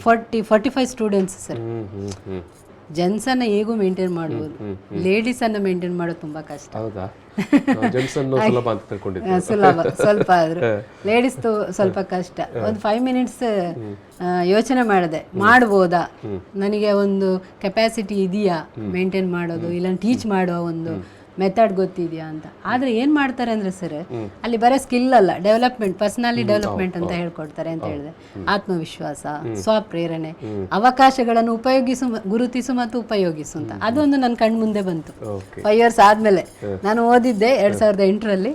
40-45 ಸ್ಟೂಡೆಂಟ್ಸ್ ಸರ್. ಜೆಂಟ್ಸ್ ಅನ್ನ ಹೇಗೂ ಮೇಂಟೈನ್ ಮಾಡಬಹುದು, ಲೇಡೀಸ್ ಅನ್ನ ಮೇಂಟೈನ್ ಮಾಡೋದು ತುಂಬಾ ಕಷ್ಟ. ಸುಲಭ ಸ್ವಲ್ಪ ಆದ್ರು, ಲೇಡೀಸ್ ಸ್ವಲ್ಪ ಕಷ್ಟ. ಒಂದು 5 minutes ಯೋಚನೆ ಮಾಡಿದೆ, ಮಾಡ್ಬೋದಾ, ನನಗೆ ಒಂದು ಕೆಪಾಸಿಟಿ ಇದೆಯಾ ಮೇಂಟೈನ್ ಮಾಡೋದು, ಇಲ್ಲ ಟೀಚ್ ಮಾಡೋ ಒಂದು ಮೆಥಡ್ ಗೊತ್ತಿದೆಯಾ ಅಂತ. ಆದ್ರೆ ಏನ್ ಮಾಡ್ತಾರೆ ಅಂದ್ರೆ ಸರ್, ಅಲ್ಲಿ ಬರೀ ಸ್ಕಿಲ್ ಅಲ್ಲ, ಡೆವಲಪ್ಮೆಂಟ್, ಪರ್ಸನಾಲಿಟಿ ಡೆವಲಪ್ಮೆಂಟ್ ಅಂತ ಹೇಳ್ಕೊಡ್ತಾರೆ ಅಂತ ಹೇಳಿದೆ. ಆತ್ಮವಿಶ್ವಾಸ, ಸ್ವಪ್ರೇರಣೆ, ಅವಕಾಶಗಳನ್ನು ಗುರುತಿಸು ಮತ್ತು ಉಪಯೋಗಿಸು ಅಂತ. ಅದೊಂದು ನನ್ನ ಕಣ್ ಮುಂದೆ ಬಂತು 5 years ಆದ್ಮೇಲೆ. ನಾನು ಓದಿದ್ದೆ 2008ರಲ್ಲಿ,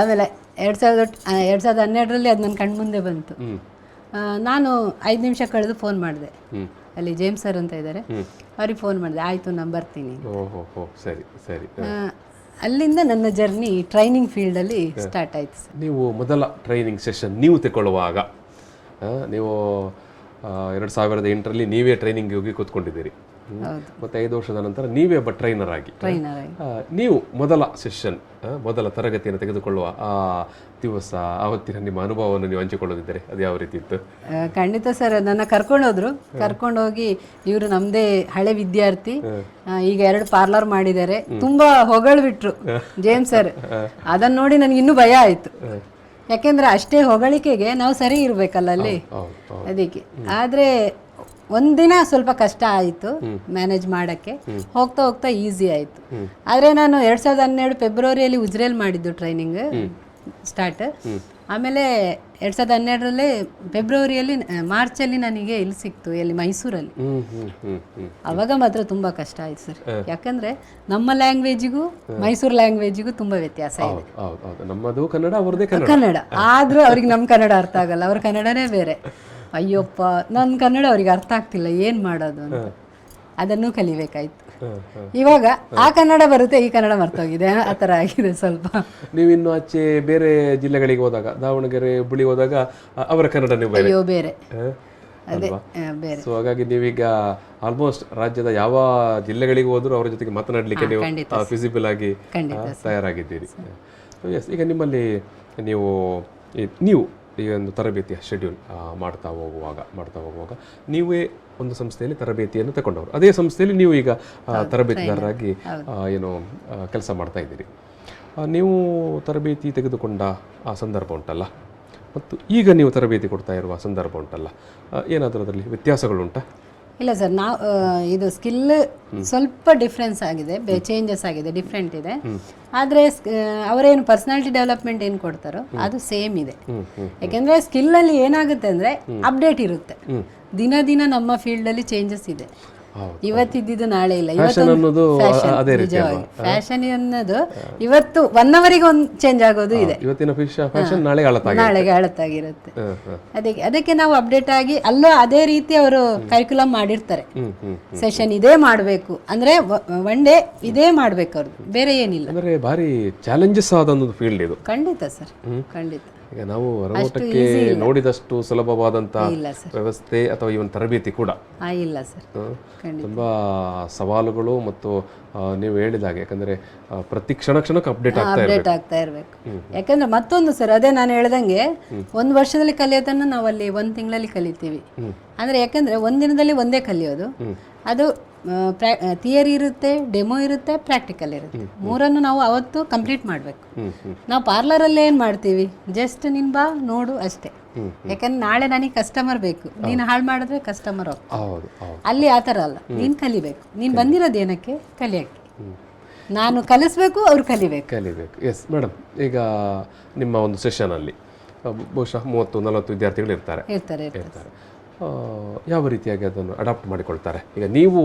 ಆಮೇಲೆ 2012ರಲ್ಲಿ ಅದು ನನ್ನ ಕಣ್ ಮುಂದೆ ಬಂತು. ನಾನು 5 ನಿಮಿಷ ಕಳೆದು ಫೋನ್ ಮಾಡಿದೆ, ಅಲ್ಲಿ ಜೇಮ್ಸ್ ಸರ್ ಅಂತ ಇದ್ದಾರೆ, ಅವ್ರಿಗೆ ಫೋನ್ ಮಾಡಿದೆ, ಆಯ್ತು ನಾನು ಬರ್ತೀನಿ. ಅಲ್ಲಿಂದ ನನ್ನ ಜರ್ನಿ ಟ್ರೈನಿಂಗ್ ಫೀಲ್ಡಲ್ಲಿ ಸ್ಟಾರ್ಟ್ ಆಯ್ತು ಸರ್. ನೀವು ಮೊದಲ ಟ್ರೈನಿಂಗ್ ಸೆಷನ್ ನೀವು ತಗೊಳ್ಳುವಾಗ, ನೀವು 2008ರಲ್ಲಿ ನೀವೇ ಟ್ರೈನಿಂಗ್ ಹೋಗಿ ಕೂತ್ಕೊಂಡಿದ್ದೀರಿ, ಮತ್ತೆ 5 ವರ್ಷದ ನಂತರ ನೀವೇ ಒಬ್ಬ ಟ್ರೈನರ್ ಆಗಿ ನೀವು ಮೊದಲ ಸೆಷನ್, ಮೊದಲ ತರಗತಿಯನ್ನು ತೆಗೆದುಕೊಳ್ಳುವ ಆ ದಿವಸ, ಆವತ್ತಿನ ನಿಮ್ಮ ಅನುಭವವನ್ನು ನೀವು ಹಂಚಿಕೊಳ್ಳೋದಿದ್ದರೆ ಅದು ಯಾವ ರೀತಿ ಇತ್ತು? ಖಂಡಿತ ಸರ್, ನನ್ನ ಕರ್ಕೊಂಡೋಗಿ ಇವರು ನಮ್ದೇ ಹಳೆ ವಿದ್ಯಾರ್ಥಿ, ಈಗ 2 ಪಾರ್ಲರ್ ಮಾಡಿದ್ದಾರೆ, ತುಂಬಾ ಹೊಗಳ್ಬಿಟ್ರು ಜೇಮ್ಸ್ ಸರ್. ಅದನ್ನ ನೋಡಿ ನನಗೆ ಇನ್ನೂ ಭಯ ಆಯ್ತು. ಯಾಕೆಂದ್ರೆ ಅಷ್ಟೇ ಹೊಗಳಿಕೆಗೆ ನಾವು ಸರಿ ಇರ್ಬೇಕಲ್ಲ ಅಲ್ಲಿ, ಅದಕ್ಕೆ. ಆದ್ರೆ ಒಂದಿನ ಸ್ವಲ್ಪ ಕಷ್ಟ ಆಯಿತು ಮ್ಯಾನೇಜ್ ಮಾಡೋಕ್ಕೆ, ಹೋಗ್ತಾ ಹೋಗ್ತಾ ಈಸಿ ಆಯಿತು. ಆದರೆ ನಾನು 2012 ಫೆಬ್ರವರಿಯಲ್ಲಿ ಉಜ್ರೇಲ್ ಮಾಡಿದ್ದು ಟ್ರೈನಿಂಗ್ ಸ್ಟಾರ್ಟ್. ಆಮೇಲೆ 2012 ಫೆಬ್ರವರಿಯಲ್ಲಿ ಮಾರ್ಚಲ್ಲಿ ನನಗೆ ಇಲ್ಲಿ ಸಿಕ್ತು, ಎಲ್ಲಿ ಮೈಸೂರಲ್ಲಿ. ಅವಾಗ ಮಾತ್ರ ತುಂಬ ಕಷ್ಟ ಆಯ್ತು ಸರ್, ಯಾಕಂದ್ರೆ ನಮ್ಮ ಲ್ಯಾಂಗ್ವೇಜಿಗೂ ಮೈಸೂರು ಲ್ಯಾಂಗ್ವೇಜಿಗೂ ತುಂಬ ವ್ಯತ್ಯಾಸ ಇದೆ. ನಮ್ಮದು ಕನ್ನಡ, ಅವರದೇ ಕನ್ನಡ, ಆದ್ರೂ ಅವ್ರಿಗೆ ನಮ್ಮ ಕನ್ನಡ ಅರ್ಥ ಆಗಲ್ಲ, ಅವ್ರ ಕನ್ನಡನೇ ಬೇರೆ. ಅಯ್ಯಪ್ಪ, ನನ್ನ ಕನ್ನಡ ಅವ್ರಿಗೆ ಅರ್ಥ ಆಗ್ತಿಲ್ಲ, ಏನು ಮಾಡೋದು ಅಂತ ಅದನ್ನು ಕಲಿಬೇಕಾಯ್ತು. ಇವಾಗ ಆ ಕನ್ನಡ ಬರುತ್ತೆ, ಈ ಕನ್ನಡ ಮರ್ತೋಗಿದೆ, ಆ ಥರ ಆಗಿದೆ ಸ್ವಲ್ಪ. ನೀವು ಇನ್ನು ಆಚೆ ಬೇರೆ ಜಿಲ್ಲೆಗಳಿಗೆ ಹೋದಾಗ, ದಾವಣಗೆರೆ, ಹುಬ್ಬಳ್ಳಿ ಹೋದಾಗ ಅವರ ಕನ್ನಡ ಅಯ್ಯೋ ಬೇರೆ, ಅದೇ ಬೇರೆ. ಸೊ ಹಾಗಾಗಿ ನೀವೀಗ ಆಲ್ಮೋಸ್ಟ್ ರಾಜ್ಯದ ಯಾವ ಜಿಲ್ಲೆಗಳಿಗೆ ಹೋದ್ರು ಅವರ ಜೊತೆಗೆ ಮಾತನಾಡಲಿಕ್ಕೆ ನೀವು ಫಿಸಿಬಲ್ ಆಗಿ ತಯಾರಾಗಿದ್ದೀರಿ. ಈಗ ನಿಮ್ಮಲ್ಲಿ ನೀವು ಈ ಒಂದು ತರಬೇತಿಯ ಶೆಡ್ಯೂಲ್ ಮಾಡ್ತಾ ಹೋಗುವಾಗ ನೀವೇ ಒಂದು ಸಂಸ್ಥೆಯಲ್ಲಿ ತರಬೇತಿಯನ್ನು ತಗೊಂಡವರು, ಅದೇ ಸಂಸ್ಥೆಯಲ್ಲಿ ನೀವು ಈಗ ತರಬೇತಿದಾರರಾಗಿ ಏನು ಕೆಲಸ ಮಾಡ್ತಾ ಇದ್ದೀರಿ. ನೀವು ತರಬೇತಿ ತೆಗೆದುಕೊಂಡ ಆ ಸಂದರ್ಭ ಉಂಟಲ್ಲ, ಮತ್ತು ಈಗ ನೀವು ತರಬೇತಿ ಕೊಡ್ತಾ ಇರುವ ಸಂದರ್ಭ ಉಂಟಲ್ಲ, ಏನಾದರೂ ಅದರಲ್ಲಿ ವ್ಯತ್ಯಾಸಗಳುಂಟಾ? ಇಲ್ಲ ಸರ್, ನಾವು ಇದು ಸ್ಕಿಲ್ ಸ್ವಲ್ಪ ಡಿಫ್ರೆನ್ಸ್ ಆಗಿದೆ, ಚೇಂಜಸ್ ಆಗಿದೆ, ಡಿಫ್ರೆಂಟ್ ಇದೆ. ಆದರೆ ಅವರೇನು ಪರ್ಸನಾಲಿಟಿ ಡೆವಲಪ್ಮೆಂಟ್ ಏನು ಕೊಡ್ತಾರೋ ಅದು ಸೇಮ್ ಇದೆ. ಯಾಕೆಂದರೆ ಸ್ಕಿಲ್ಲಲ್ಲಿ ಏನಾಗುತ್ತೆ ಅಂದರೆ ಅಪ್ಡೇಟ್ ಇರುತ್ತೆ, ದಿನ ದಿನ ನಮ್ಮ ಫೀಲ್ಡಲ್ಲಿ ಚೇಂಜಸ್ ಇದೆ. ಇವತ್ತಿದ್ದು ನಾಳೆ ಇಲ್ಲ. ಫ್ಯಾಷನ್ ಅನ್ನೋದು ಇವತ್ತು 1 ಅವರಿಗೆ ಒಂದು ಚೇಂಜ್ ಆಗೋದು ಇದೆ, ನಾಳೆಗೆ ಹಳತ್ತಾಗಿರುತ್ತೆ. ಅದಕ್ಕೆ ನಾವು ಅಪ್ಡೇಟ್ ಆಗಿ ಅಲ್ಲೋ ಅದೇ ರೀತಿ ಅವರು ಕರಿಕ್ಯುಲಮ್ ಮಾಡಿರ್ತಾರೆ. ಸೆಷನ್ ಇದೇ ಮಾಡಬೇಕು ಅಂದ್ರೆ 1 ಡೇ ಇದೇ ಮಾಡ್ಬೇಕು, ಅವ್ರದ್ದು ಬೇರೆ ಏನಿಲ್ಲ. ಅಂದ್ರೆ ಭಾರಿ ಚಾಲೆಂಜಸ್ ಆದ ಒಂದು ಫೀಲ್ಡ್ ಇದು. ಖಂಡಿತ ಸರ್, ಖಂಡಿತ. ಈಗ ನಾವು ಹೊರನೋಟಕ್ಕೆ ನೋಡಿದಷ್ಟು ಸುಲಭವಾದಂತ ವ್ಯವಸ್ಥೆ ಅಥವಾ ಈ ಒಂದು ತರಬೇತಿ ಕೂಡ ಇಲ್ಲ ಸರ್, ತುಂಬಾ ಸವಾಲುಗಳು ಮತ್ತು ನೀವು ಹೇಳಿದಾಗೆ, ಯಾಕಂದ್ರೆ ಪ್ರತಿ ಕ್ಷಣಕ್ಕೆ ಅಪ್ಡೇಟ್ ಆಗ್ತಾ ಇರಬೇಕು. ಯಾಕಂದ್ರೆ ಮತ್ತೊಂದು ಸರ್, ಅದೇ ನಾನು ಹೇಳ್ದಂಗೆ 1 ವರ್ಷದಲ್ಲಿ ಕಲಿಯೋದನ್ನ ನಾವು ಅಲ್ಲಿ 1 ತಿಂಗಳಲ್ಲಿ ಕಲಿತೀವಿ. ಅಂದ್ರೆ ಯಾಕಂದ್ರೆ 1 ದಿನದಲ್ಲಿ ಒಂದೇ ಕಲಿಯೋದು, ಅದು ಥಿಯರಿ ಇರುತ್ತೆ, ಡೆಮೋ ಇರುತ್ತೆ, ಪ್ರಾಕ್ಟಿಕಲ್ ಇರುತ್ತೆ. 3 ನಾವು ಅವತ್ತು ಕಂಪ್ಲೀಟ್ ಮಾಡಬೇಕು. ನಾವು ಪಾರ್ಲರಲ್ಲಿ ಏನು ಮಾಡ್ತೀವಿ, ಜಸ್ಟ್ ನೀನು ಬಾ ನೋಡು ಅಷ್ಟೇ. ಯಾಕಂದ್ರೆ ನಾಳೆ ನನಗೆ ಕಸ್ಟಮರ್ ಬೇಕು, ನೀನು ಹಾಳು ಮಾಡಿದ್ರೆ ಕಸ್ಟಮರ್ ಹೋಗ್ತಾರೆ. ಅಲ್ಲಿ ಆ ಥರ ಅಲ್ಲ, ನೀನು ಕಲಿಬೇಕು. ನೀನು ಬಂದಿರೋದು ಏನಕ್ಕೆ? ಕಲಿಯೋಕ್ಕೆ. ನಾನು ಕಲಿಸ್ಬೇಕು, ಅವ್ರು ಕಲಿಬೇಕು. ಎಸ್ ಮೇಡಮ್, ಈಗ ನಿಮ್ಮ ಒಂದು ಸೆಷನಲ್ಲಿ ಬಹುಶಃ 30-40 ವಿದ್ಯಾರ್ಥಿಗಳು ಇರ್ತಾರೆ. ಯಾವ ರೀತಿಯಾಗಿ ಅದನ್ನು ಅಡಾಪ್ಟ್ ಮಾಡಿಕೊಳ್ತಾರೆ? ಈಗ ನೀವು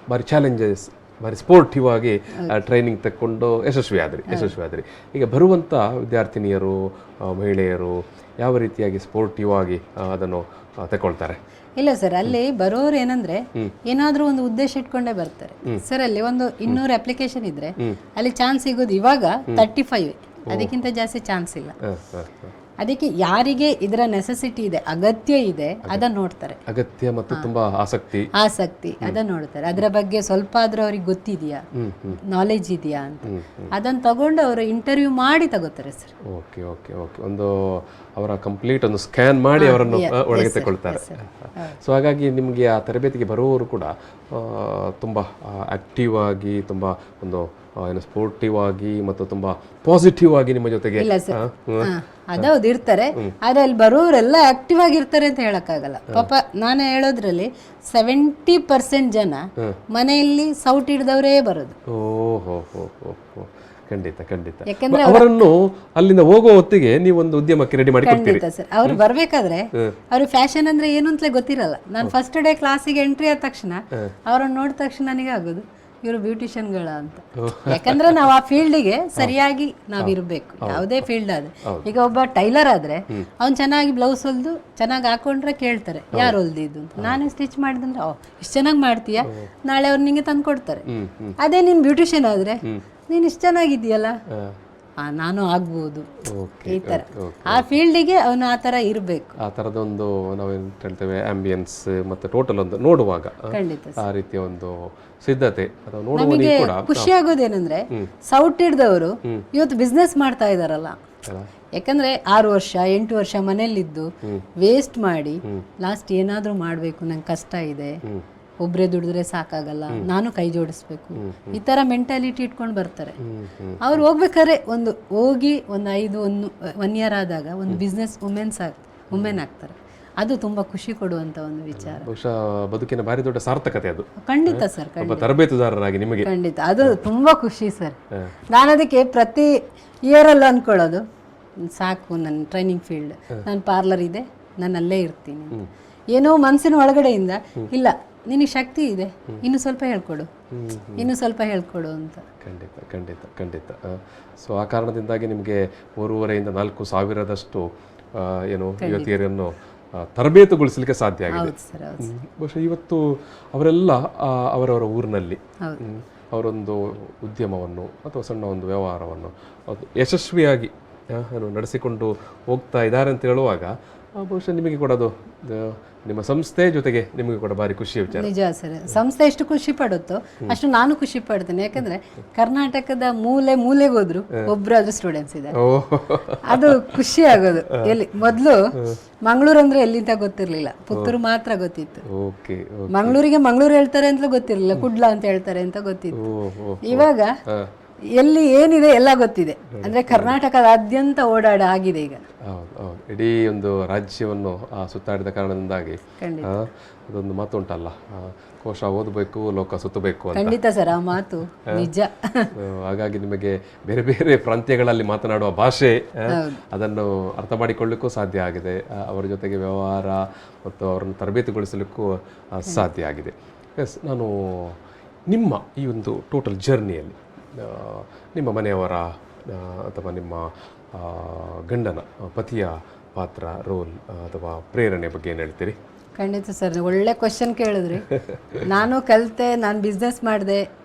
ಭಾರಿ ಚಾಲೆಂಜಸ್, ಭಾರಿ ಸ್ಪೋರ್ಟಿವ್ ಆಗಿ ಟ್ರೈನಿಂಗ್ ತಗೊಂಡು ಯಶಸ್ವಿ ಆದ್ರಿ. ಈಗ ಬರುವಂಥ ವಿದ್ಯಾರ್ಥಿನಿಯರು, ಮಹಿಳೆಯರು ಯಾವ ರೀತಿಯಾಗಿ ಸ್ಪೋರ್ಟಿವ್ ಆಗಿ ಅದನ್ನು ತಗೊಳ್ತಾರೆ? ಇಲ್ಲ ಸರ್, ಅಲ್ಲಿ ಬರೋರು ಏನಂದ್ರೆ ಏನಾದ್ರೂ ಒಂದು ಉದ್ದೇಶ ಇಟ್ಕೊಂಡೇ ಬರ್ತಾರೆ ಸರ್. ಅಲ್ಲಿ ಒಂದು 200 ಅಪ್ಲಿಕೇಶನ್ ಇದ್ರೆ ಅಲ್ಲಿ ಚಾನ್ಸ್ ಸಿಗೋದು ಇವಾಗ 35, ಅದಕ್ಕಿಂತ ಜಾಸ್ತಿ ಚಾನ್ಸ್ ಇಲ್ಲ. ಅದಕ್ಕೆ ಯಾರಿಗೆ ಇದರ ನೆಸೆಸಿಟಿ ಇದೆ, ಅಗತ್ಯ ಇದೆ, ಅದನ್ನ ನೋಡ್ತಾರೆ. ಅಗತ್ಯ ಮತ್ತು ತುಂಬಾ ಆಸಕ್ತಿ ಅದನ್ನ ನೋಡ್ತಾರೆ. ಅದರ ಬಗ್ಗೆ ಸ್ವಲ್ಪ ಆದ್ರೂ ಅವ್ರಿಗೆ ಗೊತ್ತಿದೆಯಾ, ನಾಲೆಜ್ ಇದೆಯಾ ಅಂತ ಅದನ್ನ ತಗೊಂಡು ಅವರು ಇಂಟರ್ವ್ಯೂ ಮಾಡಿ ತಗೋತಾರೆ ಸರ್. ಓಕೆ ಓಕೆ ಓಕೆ ಒಂದು ಅವರ ಕಂಪ್ಲೀಟ್ ಒಂದು ಸ್ಕ್ಯಾನ್ ಮಾಡಿ ಅವರನ್ನು ಒಳಗೆ ತಗೊಳ್ತಾರೆ. ಸೊ ಹಾಗಾಗಿ ನಿಮಗೆ ಆ ತರಬೇತಿಗೆ ಬರುವವರು ಕೂಡ ತುಂಬ ಆಕ್ಟಿವ್ ಆಗಿ, ತುಂಬ ಒಂದು ಏನು ಸ್ಪೋರ್ಟಿವ್ ಆಗಿ ಮತ್ತು ತುಂಬ ಪಾಸಿಟಿವ್ ಆಗಿ ನಿಮ್ಮ ಜೊತೆಗೆ ಅದೌದು ಇರ್ತಾರೆ. ಆದ್ರೆ ಅಲ್ಲಿ ಬರೋರೆಲ್ಲ ಆಕ್ಟಿವ್ ಆಗಿರ್ತಾರೆ ಅಂತ ಹೇಳಕ್ಕಾಗಲ್ಲ. ಪಾಪ ನಾನು ಹೇಳೋದ್ರಲ್ಲಿ 70% ಜನ ಮನೆಯಲ್ಲಿ ಸೌಟ್ ಹಿಡಿದವರೇ ಬರೋದು. ಖಂಡಿತ ಖಂಡಿತ. ಅವರನ್ನು ಅಲ್ಲಿಂದ ಹೋಗೋ ಹೊತ್ತಿಗೆ ನೀವೊಂದು ಉದ್ಯಮಕ್ಕೆ ರೆಡಿ ಮಾಡಿ ಕೊಡ್ತೀರಿ. ಖಂಡಿತ ಸರ್. ಅವ್ರು ಬರ್ಬೇಕಾದ್ರೆ ಅವ್ರಿಗೆ ಫ್ಯಾಷನ್ ಅಂದ್ರೆ ಏನು ಅಂತಲೇ ಗೊತ್ತಿರಲ್ಲ. ನಾನು ಫಸ್ಟ್ ಡೇ ಕ್ಲಾಸಿಗೆ ಎಂಟ್ರಿ ಆದ ತಕ್ಷಣ ಅವ್ರನ್ನ ನೋಡಿದ ತಕ್ಷಣ ನನಗೆ ಆಗೋದು ಇವರು ಬ್ಯೂಟಿಷಿಯನ್ಗಳ ಅಂತ. ಯಾಕಂದ್ರೆ ನಾವು ಆ ಫೀಲ್ಡಿಗೆ ಸರಿಯಾಗಿ ನಾವಿರ್ಬೇಕು, ಯಾವುದೇ ಫೀಲ್ಡ್ ಆದ್ರೆ. ಈಗ ಒಬ್ಬ ಟೈಲರ್ ಆದ್ರೆ ಅವ್ನು ಚೆನ್ನಾಗಿ ಬ್ಲೌಸ್ ಹೊಲ್ದು ಚೆನ್ನಾಗಿ ಹಾಕೊಂಡ್ರೆ ಕೇಳ್ತಾರೆ ಯಾರು ಹೊಲ್ದಿದ್ದು ಅಂತ. ನಾನೇ ಸ್ಟಿಚ್ ಮಾಡಿದಂದ್ರೆ ಇಷ್ಟು ಚೆನ್ನಾಗಿ ಮಾಡ್ತೀಯಾ, ನಾಳೆ ಅವ್ರು ನಿಂಗೆ ತಂದು ಕೊಡ್ತಾರೆ. ಅದೇ ನೀನು ಬ್ಯೂಟಿಷಿಯನ್ ಆದ್ರೆ ನೀನು ಇಷ್ಟು ಚೆನ್ನಾಗಿದ್ದೀಯಲ್ಲ, ನಾನು ಆಗ್ಬೋದು, ಈ ತರ ಆ ಫೀಲ್ಡಿಗೆ ಅವನು ಆ ತರ ಇರಬೇಕು. ಆ ತರದೊಂದು ನಾವೇನು ಹೇಳ್ತೇವೆ ಆಂಬಿಯನ್ಸ್ ಮತ್ತೆ ಟೋಟಲ್ ಒಂದು ನೋಡುವಾಗ ಆ ರೀತಿಯ ಒಂದು ಸಿದ್ಧತೆ. ನಮಗೆ ಖುಷಿ ಆಗೋದೇನಂದ್ರೆ ಸೌಟ್ ಹಿಡ್ದವರು ಇವತ್ತು ಬಿಸ್ನೆಸ್ ಮಾಡ್ತಾ ಇದಾರಲ್ಲ. ಯಾಕಂದ್ರೆ 6 ವರ್ಷ 8 ವರ್ಷ ಮನೇಲಿದ್ದು ವೇಸ್ಟ್ ಮಾಡಿ ಲಾಸ್ಟ್ ಏನಾದ್ರೂ ಮಾಡ್ಬೇಕು, ನಂಗೆ ಕಷ್ಟ ಇದೆ, ಒಬ್ಬರೇ ದುಡಿದ್ರೆ ಸಾಕಾಗಲ್ಲ, ನಾನು ಕೈ ಜೋಡಿಸ್ಬೇಕು, ಈ ತರ ಮೆಂಟಾಲಿಟಿ ಇಟ್ಕೊಂಡು ಬರ್ತಾರೆ. ಅವ್ರು ಹೋಗ್ಬೇಕಾದ್ರೆ ಹೋಗಿ ಒಂದು 1 ಇಯರ್ ಆದಾಗ ಒಂದು ಬಿಸ್ನೆಸ್ ವುಮೆನ್ ಆಗ್ತಾರೆ. ಅದು ತುಂಬ ಖುಷಿ ಕೊಡುವಂಥ ಒಂದು ವಿಚಾರ. ಬಹುಶಃ ಬದುಕಿನ ಭಾರಿ ದೊಡ್ಡ ಸಾರ್ಥಕತೆ ಅದು. ಖಂಡಿತ ಸರ್, ಒಬ್ಬ ತರಬೇತುದಾರರಾಗಿ ನಿಮಗೆ. ಖಂಡಿತ ಅದು ತುಂಬ ಖುಷಿ ಸರ್. ನಾನು ಅದಕ್ಕೆ ಪ್ರತಿ ಇಯರಲ್ಲಿ ಅಂದ್ಕೊಳ್ಳೋದು, ಸಾಕು ನನ್ನ ಟ್ರೈನಿಂಗ್ ಫೀಲ್ಡ್, ನನ್ನ ಪಾರ್ಲರ್ ಇದೆ, ನಾನು ಅಲ್ಲೇ ಇರ್ತೀನಿ. ಏನೋ ಮನಸ್ಸಿನ ಒಳಗಡೆಯಿಂದ ಇಲ್ಲ ನಿನಗೆ ಶಕ್ತಿ ಇದೆ, ಇನ್ನು ಸ್ವಲ್ಪ ಹೇಳ್ಕೊಡು, ಇನ್ನು ಸ್ವಲ್ಪ ಹೇಳ್ಕೊಡು ಅಂತ. ಖಂಡಿತ ಖಂಡಿತ ಖಂಡಿತ. ಸೊ ಆ ಕಾರಣದಿಂದಾಗಿ ನಿಮಗೆ 3,500-4 ಸಾವಿರದಷ್ಟು ಏನು ಯುವತಿಯರನ್ನು ತರಬೇತುಗೊಳಿಸಲಿಕ್ಕೆ ಸಾಧ್ಯ ಆಗಿದೆ. ಬಹುಶಃ ಇವತ್ತು ಅವರೆಲ್ಲ ಅವರವರ ಊರಿನಲ್ಲಿ ಅವರೊಂದು ಉದ್ಯಮವನ್ನು ಅಥವಾ ಸಣ್ಣ ಒಂದು ವ್ಯವಹಾರವನ್ನು ಅದು ಯಶಸ್ವಿಯಾಗಿ ನಡೆಸಿಕೊಂಡು ಹೋಗ್ತಾ ಇದ್ದಾರೆ ಅಂತ ಹೇಳುವಾಗ ಬಹುಶಃ ನಿಮಗೆ ಕೂಡ ಅದು ನಿಮ್ಮ ಸಂಸ್ಥೆ ಜೊತೆಗೆ ನಿಮಗೆ ಕೂಡ ಭಾರಿ ಖುಷಿಯ ವಿಚಾರ. ನಿಜ ಸರ್, ಸಂಸ್ಥೆ ಎಷ್ಟು ಖುಷಿ ಪಡುತ್ತೋ ಅಷ್ಟು ನಾನು ಖುಷಿ ಪಡ್ತೇನೆ. ಯಾಕಂದ್ರೆ ಕರ್ನಾಟಕದ ಮೂಲೆಗೆ ಹೋದ್ರು ಒಬ್ರಾದ್ರೂ ಸ್ಟೂಡೆಂಟ್ಸ್ ಇದ್ದಾರೆ, ಅದು ಖುಷಿ ಆಗೋದು. ಎಲ್ಲಿ ಮೊದಲು ಮಂಗಳೂರು ಅಂದ್ರೆ ಎಲ್ಲಿಂದ ಗೊತ್ತಿರ್ಲಿಲ್ಲ, ಪುತ್ತೂರು ಮಾತ್ರ ಗೊತ್ತಿತ್ತು. ಮಂಗಳೂರಿಗೆ ಮಂಗಳೂರು ಹೇಳ್ತಾರೆ ಅಂತ ಗೊತ್ತಿರ್ಲಿಲ್ಲ, ಕುಡ್ಲ ಅಂತ ಹೇಳ್ತಾರೆ ಅಂತ ಗೊತ್ತಿತ್ತು. ಇವಾಗ ಎಲ್ಲಿ ಏನಿದೆ ಎಲ್ಲ ಗೊತ್ತಿದೆ. ಅಂದ್ರೆ ಕರ್ನಾಟಕದಾದ್ಯಂತ ಓಡಾಡ ಆಗಿದೆ ಈಗ. ಇಡೀ ಒಂದು ರಾಜ್ಯವನ್ನು ಸುತ್ತಾಡಿದ ಕಾರಣದಿಂದಾಗಿ ಅದೊಂದು ಮಾತು ಉಂಟಲ್ಲ, ಕೋಶ ಓದಬೇಕು ಲೋಕ ಸುತ್ತಬೇಕು ಅಂತ. ಖಂಡಿತ ಸರ್, ಆ ಮಾತು ನಿಜ. ಹಾಗಾಗಿ ನಿಮಗೆ ಬೇರೆ ಬೇರೆ ಪ್ರಾಂತ್ಯಗಳಲ್ಲಿ ಮಾತನಾಡುವ ಭಾಷೆ ಅದನ್ನು ಅರ್ಥ ಮಾಡಿಕೊಳ್ಳಿಕ್ಕೂ ಸಾಧ್ಯ ಆಗಿದೆ, ಅವರ ಜೊತೆಗೆ ವ್ಯವಹಾರ ಮತ್ತು ಅವರನ್ನು ತರಬೇತಿಗೊಳಿಸಲಿಕ್ಕೂ ಸಾಧ್ಯ ಆಗಿದೆ. ಎಸ್, ನಾನು ನಿಮ್ಮ ಈ ಒಂದು ಟೋಟಲ್ ಜರ್ನಿಯಲ್ಲಿ ನಿಮ್ಮ ಮನೆಯವರ ಅಥವಾ ನಿಮ್ಮ ಗಂಡನ ಪತಿಯ ಪಾತ್ರ, ರೋಲ್ ಅಥವಾ ಪ್ರೇರಣೆ ಬಗ್ಗೆ ಏನು ಹೇಳ್ತೀರಿ? ಖಂಡಿತ ಸರ್, ಒಳ್ಳೆ ಕ್ವಶನ್ ಕೇಳಿದ್ರಿ. ನಾನು ಕಲಿತೆ, ನಾನು ಬಿಸ್ನೆಸ್ ಮಾಡಿದೆ,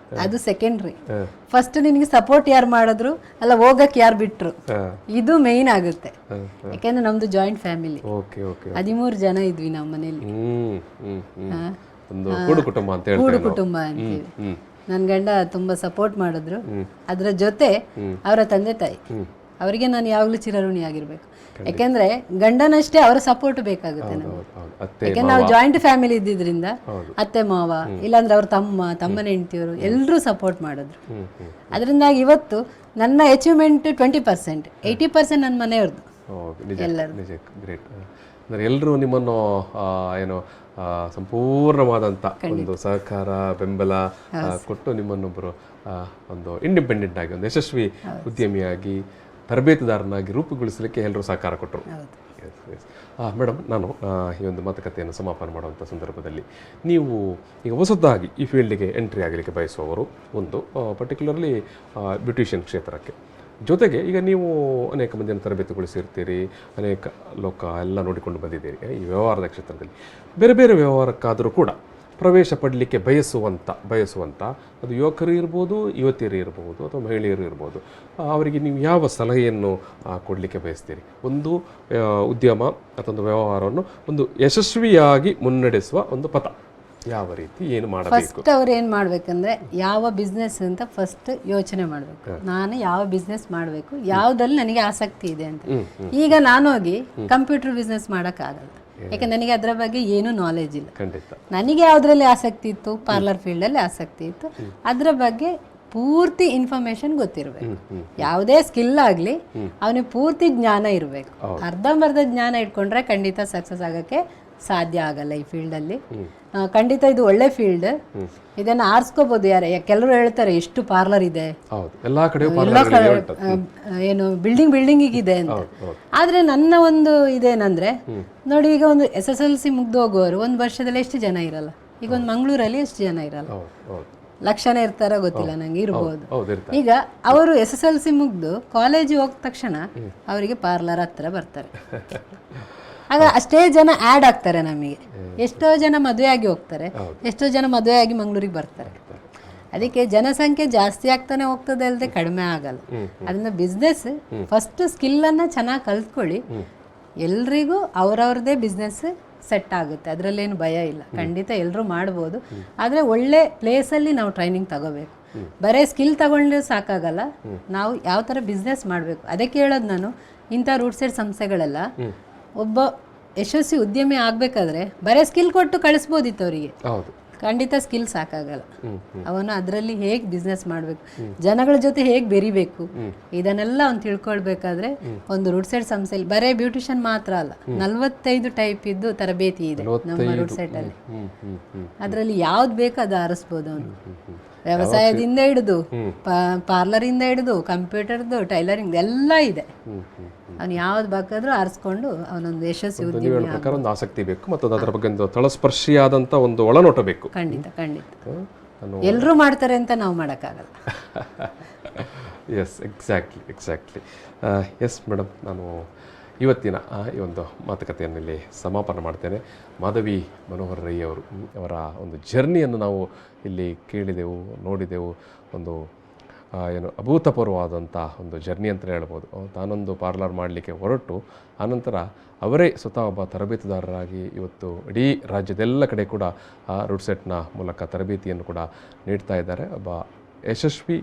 ಅದು ಸೆಕೆಂಡ್ರಿ. ಫಸ್ಟ್ ನಿನಗೆ ಸಪೋರ್ಟ್ ಯಾರು ಮಾಡಿದ್ರು ಅಲ್ಲ, ಹೋಗಕ್ಕೆ ಯಾರು ಬಿಟ್ರು, ಇದು ಮೇಯ್ನ್ ಆಗುತ್ತೆ. ಯಾಕೆಂದ್ರೆ ನಮ್ದು ಜಾಯಿಂಟ್ ಫ್ಯಾಮಿಲಿ, 13 ಜನ ಇದ್ವಿ ನಮ್ಮ ಮನೇಲಿ. ಕೂಡು ಕುಟುಂಬ ಅಂತೀವಿ. ನನ್ನ ಗಂಡ ತುಂಬಾ ಸಪೋರ್ಟ್ ಮಾಡಿದ್ರು. ಅದ್ರ ಜೊತೆ ಅವರ ತಂದೆ ತಾಯಿ, ಅವರಿಗೆ ನಾನು ಯಾವಾಗಲೂ ಚಿರಋಣಿ ಆಗಿರ್ಬೇಕು. ಯಾಕೆಂದ್ರೆ ಗಂಡನಷ್ಟೇ ಅವರ ಸಪೋರ್ಟ್ ಬೇಕಾಗುತ್ತೆ ನಮಗೆ. ಯಾಕೆಂದ್ರೆ ನಾವು ಜಾಯಿಂಟ್ ಫ್ಯಾಮಿಲಿ ಇದ್ದಿದ್ರಿಂದ ಅತ್ತೆ ಮಾವ, ಇಲ್ಲಾಂದ್ರೆ ಅವ್ರ ತಮ್ಮನ ಹೆಂಡತಿಯವರು ಎಲ್ಲರೂ ಸಪೋರ್ಟ್ ಮಾಡಿದ್ರು. ಅದರಿಂದಾಗಿ ಇವತ್ತು ನನ್ನ ಅಚೀವ್ಮೆಂಟ್ 20%, 80% ನನ್ನ ಮನೆಯವ್ರದ್ದು. ಎಲ್ಲರೂ ನಿಮ್ಮನ್ನು ಏನು ಸಂಪೂರ್ಣವಾದಂಥ ಒಂದು ಸಹಕಾರ ಬೆಂಬಲ ಕೊಟ್ಟು ನಿಮ್ಮನ್ನೊಬ್ಬರು ಒಂದು ಇಂಡಿಪೆಂಡೆಂಟ್ ಆಗಿ ಒಂದು ಯಶಸ್ವಿ ಉದ್ಯಮಿಯಾಗಿ ತರಬೇತುದಾರನಾಗಿ ರೂಪುಗೊಳಿಸಲಿಕ್ಕೆ ಎಲ್ಲರೂ ಸಹಕಾರ ಕೊಟ್ಟರು. ಮೇಡಮ್, ನಾನು ಈ ಒಂದು ಮಾತುಕತೆಯನ್ನು ಸಮಾಪನ ಮಾಡುವಂಥ ಸಂದರ್ಭದಲ್ಲಿ ನೀವು ಈಗ ಹೊಸದಾಗಿ ಈ ಫೀಲ್ಡಿಗೆ ಎಂಟ್ರಿ ಆಗಲಿಕ್ಕೆ ಬಯಸುವವರು, ಒಂದು ಪರ್ಟಿಕ್ಯುಲರ್ಲಿ ಬ್ಯೂಟಿಷಿಯನ್ ಕ್ಷೇತ್ರಕ್ಕೆ, ಜೊತೆಗೆ ಈಗ ನೀವು ಅನೇಕ ಮಂದಿಯನ್ನು ತರಬೇತಿಗೊಳಿಸಿರ್ತೀರಿ, ಅನೇಕ ಲೋಕ ಎಲ್ಲ ನೋಡಿಕೊಂಡು ಬಂದಿದ್ದೀರಿ ಈ ವ್ಯವಹಾರದ ಕ್ಷೇತ್ರದಲ್ಲಿ. ಬೇರೆ ಬೇರೆ ವ್ಯವಹಾರಕ್ಕಾದರೂ ಕೂಡ ಪ್ರವೇಶ ಪಡಲಿಕ್ಕೆ ಬಯಸುವಂಥ ಅದು ಯುವಕರು ಇರ್ಬೋದು, ಯುವತಿಯರು ಇರ್ಬೋದು, ಅಥವಾ ಮಹಿಳೆಯರು ಇರ್ಬೋದು, ಅವರಿಗೆ ನೀವು ಯಾವ ಸಲಹೆಯನ್ನು ಕೊಡಲಿಕ್ಕೆ ಬಯಸ್ತೀರಿ? ಒಂದು ಉದ್ಯಮ ಅಥವಾ ಒಂದು ವ್ಯವಹಾರವನ್ನು ಒಂದು ಯಶಸ್ವಿಯಾಗಿ ಮುನ್ನಡೆಸುವ ಒಂದು ಪಥ ಯಾವ ರೀತಿ, ಏನು ಮಾಡಬೇಕು? ಫಸ್ಟ್ ಅವ್ರು ಏನು ಮಾಡ್ಬೇಕಂದ್ರೆ, ಯಾವ ಬಿಸ್ನೆಸ್ ಅಂತ ಫಸ್ಟ್ ಯೋಚನೆ ಮಾಡಬೇಕು. ನಾನು ಯಾವ ಬಿಸ್ನೆಸ್ ಮಾಡಬೇಕು, ಯಾವುದಲ್ಲಿ ನನಗೆ ಆಸಕ್ತಿ ಇದೆ ಅಂತ. ಈಗ ನಾನು ಹೋಗಿ ಕಂಪ್ಯೂಟರ್ ಬಿಸ್ನೆಸ್ ಮಾಡೋಕ್ಕಾಗಲ್ಲ, ಯಾಕೆ ನನಗೆ ಅದರ ಬಗ್ಗೆ ಏನೂ ನಾಲೆಜ್ ಇಲ್ಲ. ನನಗೆ ಯಾವುದ್ರಲ್ಲಿ ಆಸಕ್ತಿ ಇತ್ತು, ಪಾರ್ಲರ್ ಫೀಲ್ಡಲ್ಲಿ ಆಸಕ್ತಿ ಇತ್ತು, ಅದರ ಬಗ್ಗೆ ಪೂರ್ತಿ ಇನ್ಫಾರ್ಮೇಶನ್ ಗೊತ್ತಿರಬೇಕು. ಯಾವುದೇ ಸ್ಕಿಲ್ ಆಗಲಿ ಅವನಿಗೆ ಪೂರ್ತಿ ಜ್ಞಾನ ಇರಬೇಕು. ಅರ್ಧಂಬರ್ಧ ಜ್ಞಾನ ಇಟ್ಕೊಂಡ್ರೆ ಖಂಡಿತ ಸಕ್ಸಸ್ ಆಗೋಕ್ಕೆ ಸಾಧ್ಯ ಆಗಲ್ಲ ಈ ಫೀಲ್ಡಲ್ಲಿ. ಖಂಡಿತ ಇದು ಒಳ್ಳೆ ಫೀಲ್ಡ್, ಇದನ್ನು ಆರಿಸ್ಕೋಬಹುದು. ಕೆಲವರು ಹೇಳ್ತಾರೆ ಎಷ್ಟು ಪಾರ್ಲರ್ ಇದೆ, ಏನು ಬಿಲ್ಡಿಂಗ್ ಇದೆ ಅಂತ. ಆದ್ರೆ ನನ್ನ ಒಂದು ಇದೇನಂದ್ರೆ ನೋಡಿ, ಈಗ ಒಂದು SSLC ಮುಗ್ದು ಹೋಗೋರು ಒಂದು ವರ್ಷದಲ್ಲಿ ಎಷ್ಟು ಜನ ಇರಲ್ಲ. ಈಗ ಒಂದು ಮಂಗಳೂರಲ್ಲಿ ಎಷ್ಟು ಜನ ಇರಲ್ಲ, ಲಕ್ಷನೇ ಇರ್ತಾರ ಗೊತ್ತಿಲ್ಲ ನಂಗೆ, ಇರ್ಬೋದು. ಈಗ ಅವರು SSLC ಮುಗ್ದು ಕಾಲೇಜಿಗೆ ಹೋದ ತಕ್ಷಣ ಅವರಿಗೆ ಪಾರ್ಲರ್ ಹತ್ರ ಬರ್ತಾರೆ. ಆಗ ಅಷ್ಟೇ ಜನ ಆ್ಯಡ್ ಆಗ್ತಾರೆ ನಮಗೆ. ಎಷ್ಟೋ ಜನ ಮದುವೆ ಆಗಿ ಹೋಗ್ತಾರೆ, ಎಷ್ಟೋ ಜನ ಮದುವೆ ಆಗಿ ಮಂಗಳೂರಿಗೆ ಬರ್ತಾರೆ. ಅದಕ್ಕೆ ಜನಸಂಖ್ಯೆ ಜಾಸ್ತಿ ಆಗ್ತಾನೆ ಹೋಗ್ತದೆ ಅಲ್ಲದೆ ಕಡಿಮೆ ಆಗಲ್ಲ. ಅದನ್ನ ಬಿಸ್ನೆಸ್ ಫಸ್ಟ್ ಸ್ಕಿಲ್ಲನ್ನು ಚೆನ್ನಾಗಿ ಕಲ್ತ್ಕೊಳ್ಳಿ, ಎಲ್ರಿಗೂ ಅವ್ರವ್ರದ್ದೇ ಬಿಸ್ನೆಸ್ ಸೆಟ್ ಆಗುತ್ತೆ, ಅದರಲ್ಲೇನು ಭಯ ಇಲ್ಲ. ಖಂಡಿತ ಎಲ್ಲರೂ ಮಾಡ್ಬೋದು, ಆದರೆ ಒಳ್ಳೆ ಪ್ಲೇಸಲ್ಲಿ ನಾವು ಟ್ರೈನಿಂಗ್ ತಗೋಬೇಕು. ಬರೀ ಸ್ಕಿಲ್ ತಗೊಂಡ್ರೆ ಸಾಕಾಗಲ್ಲ, ನಾವು ಯಾವ ಥರ ಬಿಸ್ನೆಸ್ ಮಾಡಬೇಕು. ಅದಕ್ಕೆ ಹೇಳೋದು ನಾನು, ಇಂಥ ರೂಟ್ ಸೈಡ್ ಸಂಸ್ಥೆಗಳೆಲ್ಲ ಒಬ್ಬ ಯಶಸ್ವಿ ಉದ್ಯಮಿ ಆಗಬೇಕಾದ್ರೆ ಬರೀ ಸ್ಕಿಲ್ ಕೊಟ್ಟು ಕಳಿಸ್ಬೋದಿತ್ತು ಅವರಿಗೆ. ಖಂಡಿತ ಸ್ಕಿಲ್ ಸಾಕಾಗಲ್ಲ. ಅವನು ಅದರಲ್ಲಿ ಹೇಗೆ ಬಿಸ್ನೆಸ್ ಮಾಡಬೇಕು, ಜನಗಳ ಜೊತೆ ಹೇಗೆ ಬೆರಿಬೇಕು, ಇದನ್ನೆಲ್ಲ ಅವ್ನು ತಿಳ್ಕೊಳ್ಬೇಕಾದ್ರೆ ಒಂದು ರುಡ್ ಸೈಡ್ ಸಂಸ್ಥೆಯಲ್ಲಿ ಬರೇ ಬ್ಯೂಟಿಷಿಯನ್ ಮಾತ್ರ ಅಲ್ಲ, 45 ಟೈಪ್ ಇದ್ದು ತರಬೇತಿ ಇದೆ ನಮ್ಮ ರುಡ್ ಸೈಡ್ ಅಲ್ಲಿ. ಅದರಲ್ಲಿ ಯಾವ್ದು ಬೇಕೋ ಅದು ಆರಿಸ್ಬೋದು ಅವನು. ವ್ಯವಸಾಯದಿಂದ ಹಿಡಿದು ಪಾರ್ಲರ್ ಇಂದ ಹಿಡಿದು ಕಂಪ್ಯೂಟರ್ದು ಟೈಲರಿಂಗ್ ಎಲ್ಲ ಇದೆ. ಅವ್ನು ಯಾವ್ದು ಬೇಕಾದ್ರೂ ಆರಿಸ್ಕೊಂಡು ಅವನೊಂದು ಯಶಸ್ವಿ ಉದ್ಯಮಿ ಪ್ರಕಾರ ಒಂದು ಆಸಕ್ತಿ ಬೇಕು ಮತ್ತು ಅದರ ಬಗ್ಗೆ ಒಂದು ತಳಸ್ಪರ್ಶಿಯಾದಂಥ ಒಂದು ಒಳನೋಟ ಬೇಕು. ಖಂಡಿತ ಖಂಡಿತ ಎಲ್ಲರೂ ಮಾಡ್ತಾರೆ ಅಂತ ನಾವು ಮಾಡೋಕ್ಕಾಗಲ್ಲ. Yes exactly. ಎಸ್ ಮೇಡಮ್, ನಾನು ಇವತ್ತಿನ ಈ ಒಂದು ಮಾತುಕತೆಯನ್ನು ಇಲ್ಲಿ ಸಮಾಪನ ಮಾಡ್ತೇನೆ. ಮಾಧವಿ ಮನೋಹರ್ ರೈ ಅವರ ಒಂದು ಜರ್ನಿಯನ್ನು ನಾವು ಇಲ್ಲಿ ಕೇಳಿದೆವು, ನೋಡಿದೆವು. ಒಂದು ಏನು ಅಭೂತಪೂರ್ವವಾದಂಥ ಒಂದು ಜರ್ನಿ ಅಂತಲೇ ಹೇಳ್ಬೋದು. ತಾನೊಂದು ಪಾರ್ಲರ್ ಮಾಡಲಿಕ್ಕೆ ಹೊರಟು ಆನಂತರ ಅವರೇ ಸ್ವತಃ ಒಬ್ಬ ತರಬೇತುದಾರರಾಗಿ ಇವತ್ತು ಇಡೀ ರಾಜ್ಯದೆಲ್ಲ ಕಡೆ ಕೂಡ ಆ ರುಡ್ ಸೆಟ್ನ ಮೂಲಕ ತರಬೇತಿಯನ್ನು ಕೂಡ ನೀಡ್ತಾ ಇದ್ದಾರೆ. ಒಬ್ಬ ಯಶಸ್ವಿ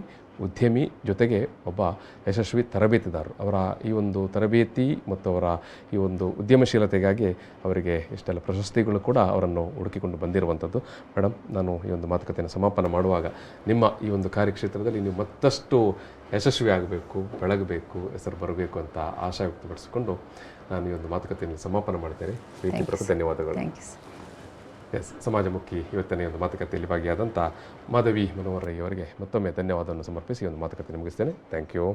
ಉದ್ಯಮಿ ಜೊತೆಗೆ ಒಬ್ಬ ಯಶಸ್ವಿ ತರಬೇತಿದಾರರು. ಅವರ ಈ ಒಂದು ತರಬೇತಿ ಮತ್ತು ಅವರ ಈ ಒಂದು ಉದ್ಯಮಶೀಲತೆಗಾಗಿ ಅವರಿಗೆ ಇಷ್ಟೆಲ್ಲ ಪ್ರಶಸ್ತಿಗಳು ಕೂಡ ಅವರನ್ನು ಹುಡುಕಿಕೊಂಡು ಬಂದಿರುವಂಥದ್ದು. ಮೇಡಮ್, ನಾನು ಈ ಒಂದು ಮಾತುಕತೆಯನ್ನು ಸಮಾಪನ ಮಾಡುವಾಗ ನಿಮ್ಮ ಈ ಒಂದು ಕಾರ್ಯಕ್ಷೇತ್ರದಲ್ಲಿ ನೀವು ಮತ್ತಷ್ಟು ಯಶಸ್ವಿ ಆಗಬೇಕು, ಬೆಳಗಬೇಕು, ಹೆಸರು ಬರಬೇಕು ಅಂತ ಆಶಾ ವ್ಯಕ್ತಪಡಿಸಿಕೊಂಡು ನಾನು ಈ ಒಂದು ಮಾತುಕತೆಯನ್ನು ಸಮಾಪನ ಮಾಡ್ತೇನೆ. ಪ್ರೀತಿಪೂರ್ವಕ ಧನ್ಯವಾದಗಳು. ಎಸ್, ಸಮಾಜಮುಖಿ ಇವತ್ತಿನ ಒಂದು ಮಾತುಕತೆಯಲ್ಲಿ ಭಾಗಿಯಾದಂಥ ಮಾಧವಿ ಮನೋಹರ್ ರೈ ಅವರಿಗೆ ಮತ್ತೊಮ್ಮೆ ಧನ್ಯವಾದವನ್ನು ಸಮರ್ಪಿಸಿ ಒಂದು ಮಾತುಕತೆ ಮುಗಿಸ್ತೇನೆ. Thank you.